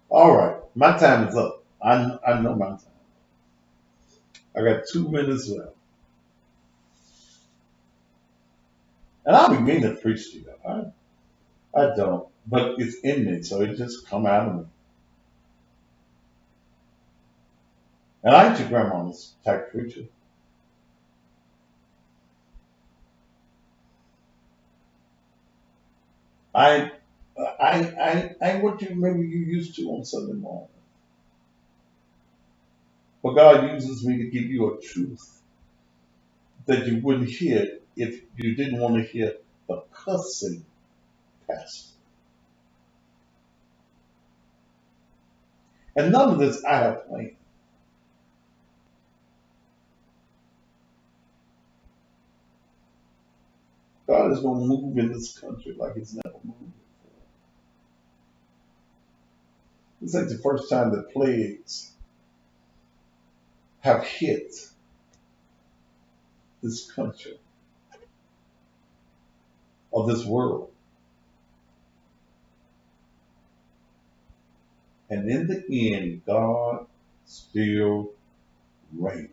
All right, my time is up. I know my time. I got 2 minutes left. And I don't mean to preach to you. I don't. But it's in me, so it just come out of me. And I ain't your grandma's type preacher. I ain't what you maybe you used to on Sunday morning. But God uses me to give you a truth that you wouldn't hear if you didn't want to hear the cussing pastor. And none of this I have planned. God is going to move in this country like it's never moved before. This ain't the first time that plagues have hit this country or this world. And in the end, God still reigns.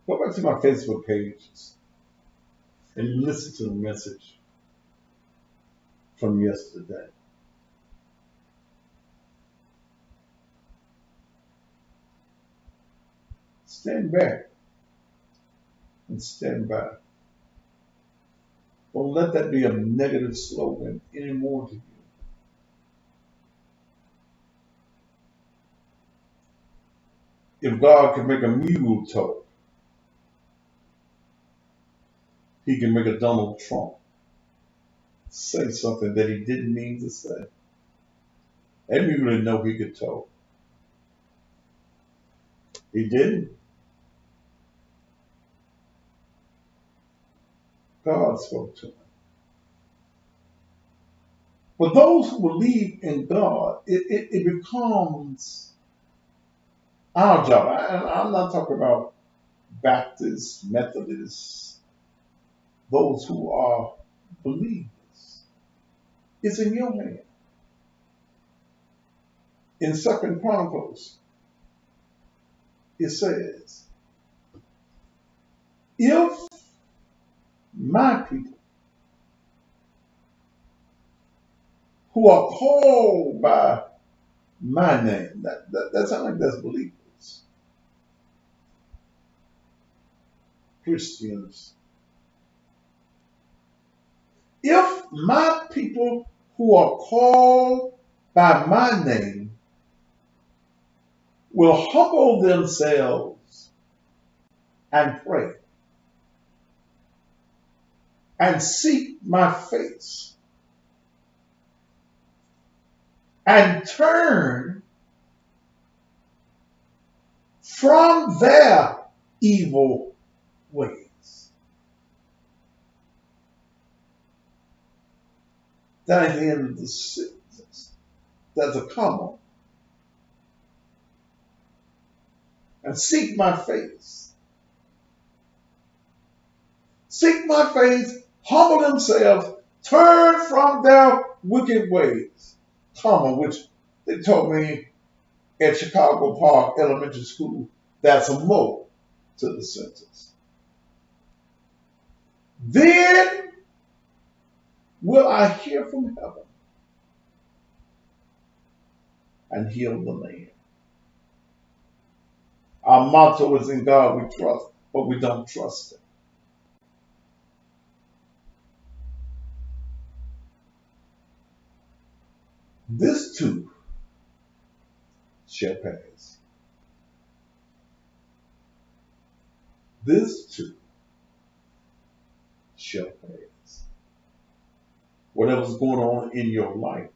Go back to my Facebook pages and listen to the message from yesterday. Stand back and stand by. Don't let that be a negative slogan anymore to you. If God can make a mule talk, he can make a Donald Trump say something that he didn't mean to say. And people didn't know he could talk. He didn't. God spoke to him. But those who believe in God, it becomes our job. I'm not talking about Baptists, Methodists, those who are believers. It's in your hand. In 2 Chronicles, it says, if my people who are called by my name, that sounds like that's believers, Christians. If my people who are called by my name will humble themselves and pray and seek my face and turn from their evil ways. That ain't the end of the sentence. That's a comma. And seek my face. Seek my face, humble themselves, turn from their wicked ways. Comma, which they told me at Chicago Park Elementary School, that's a more to the sentence. Then will I hear from heaven and heal the land. Our motto is in God we trust, but we don't trust him. This too shall pass. This too shall pass. Whatever's going on in your life,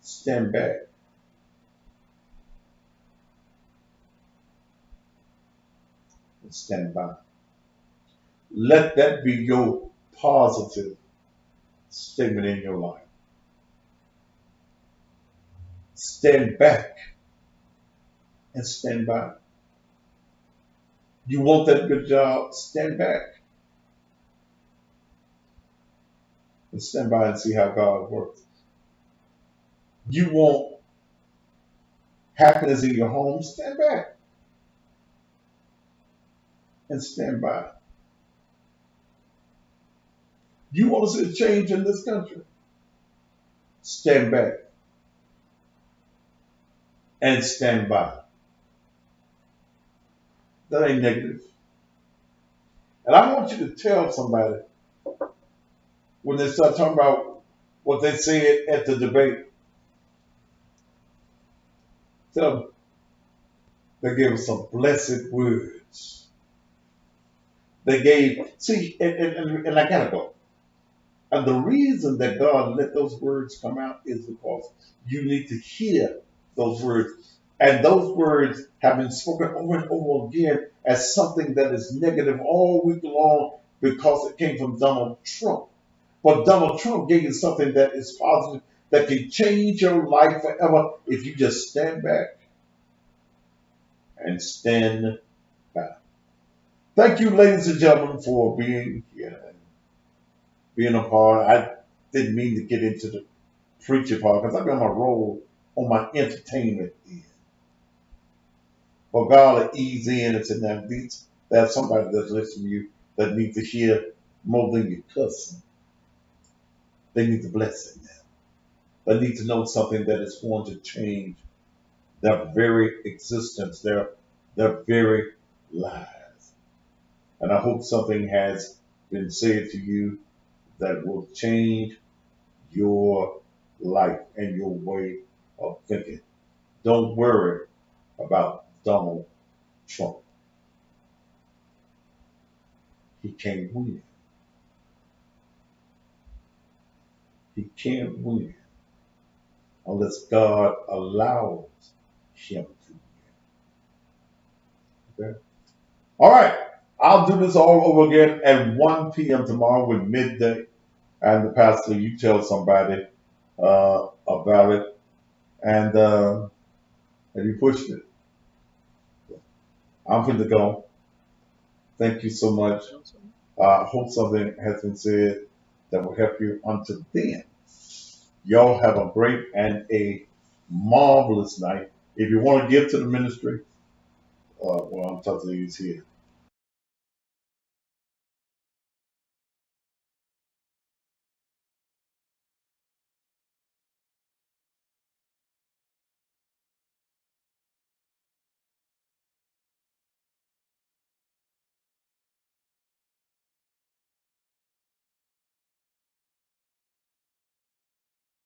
stand back. And stand by. Let that be your positive statement in your life. Stand back and stand by. You want that good job? Stand back and stand by and see how God works. You want happiness in your home? Stand back and stand by. You want to see a change in this country? Stand back and stand by. That ain't negative. And I want you to tell somebody when they start talking about what they said at the debate, tell them they gave us some blessed words. They gave, see, and I gotta go. And the reason that God let those words come out is because you need to hear those words. And those words have been spoken over and over again as something that is negative all week long because it came from Donald Trump. But Donald Trump gave you something that is positive, that can change your life forever if you just stand back and stand by. Thank you, ladies and gentlemen, for being here and being a part. I didn't mean to get into the preacher part because I've been on my roll on my entertainment end. But God will ease in and say, now, there's somebody that's listening to you that needs to hear more than your cussing. They need the blessing now. They need to know something that is going to change their very existence, their very lives. And I hope something has been said to you that will change your life and your way of thinking. Don't worry about Donald Trump. He can't win. He can't win unless God allows him to win. Okay? All right. I'll do this all over again at 1 p.m. tomorrow with midday. And the pastor, you tell somebody about it. And you pushed it. I'm going to go. Thank you so much. I hope something has been said that will help you until then. Y'all have a great and a marvelous night. If you want to give to the ministry, well, I'm talking to you here.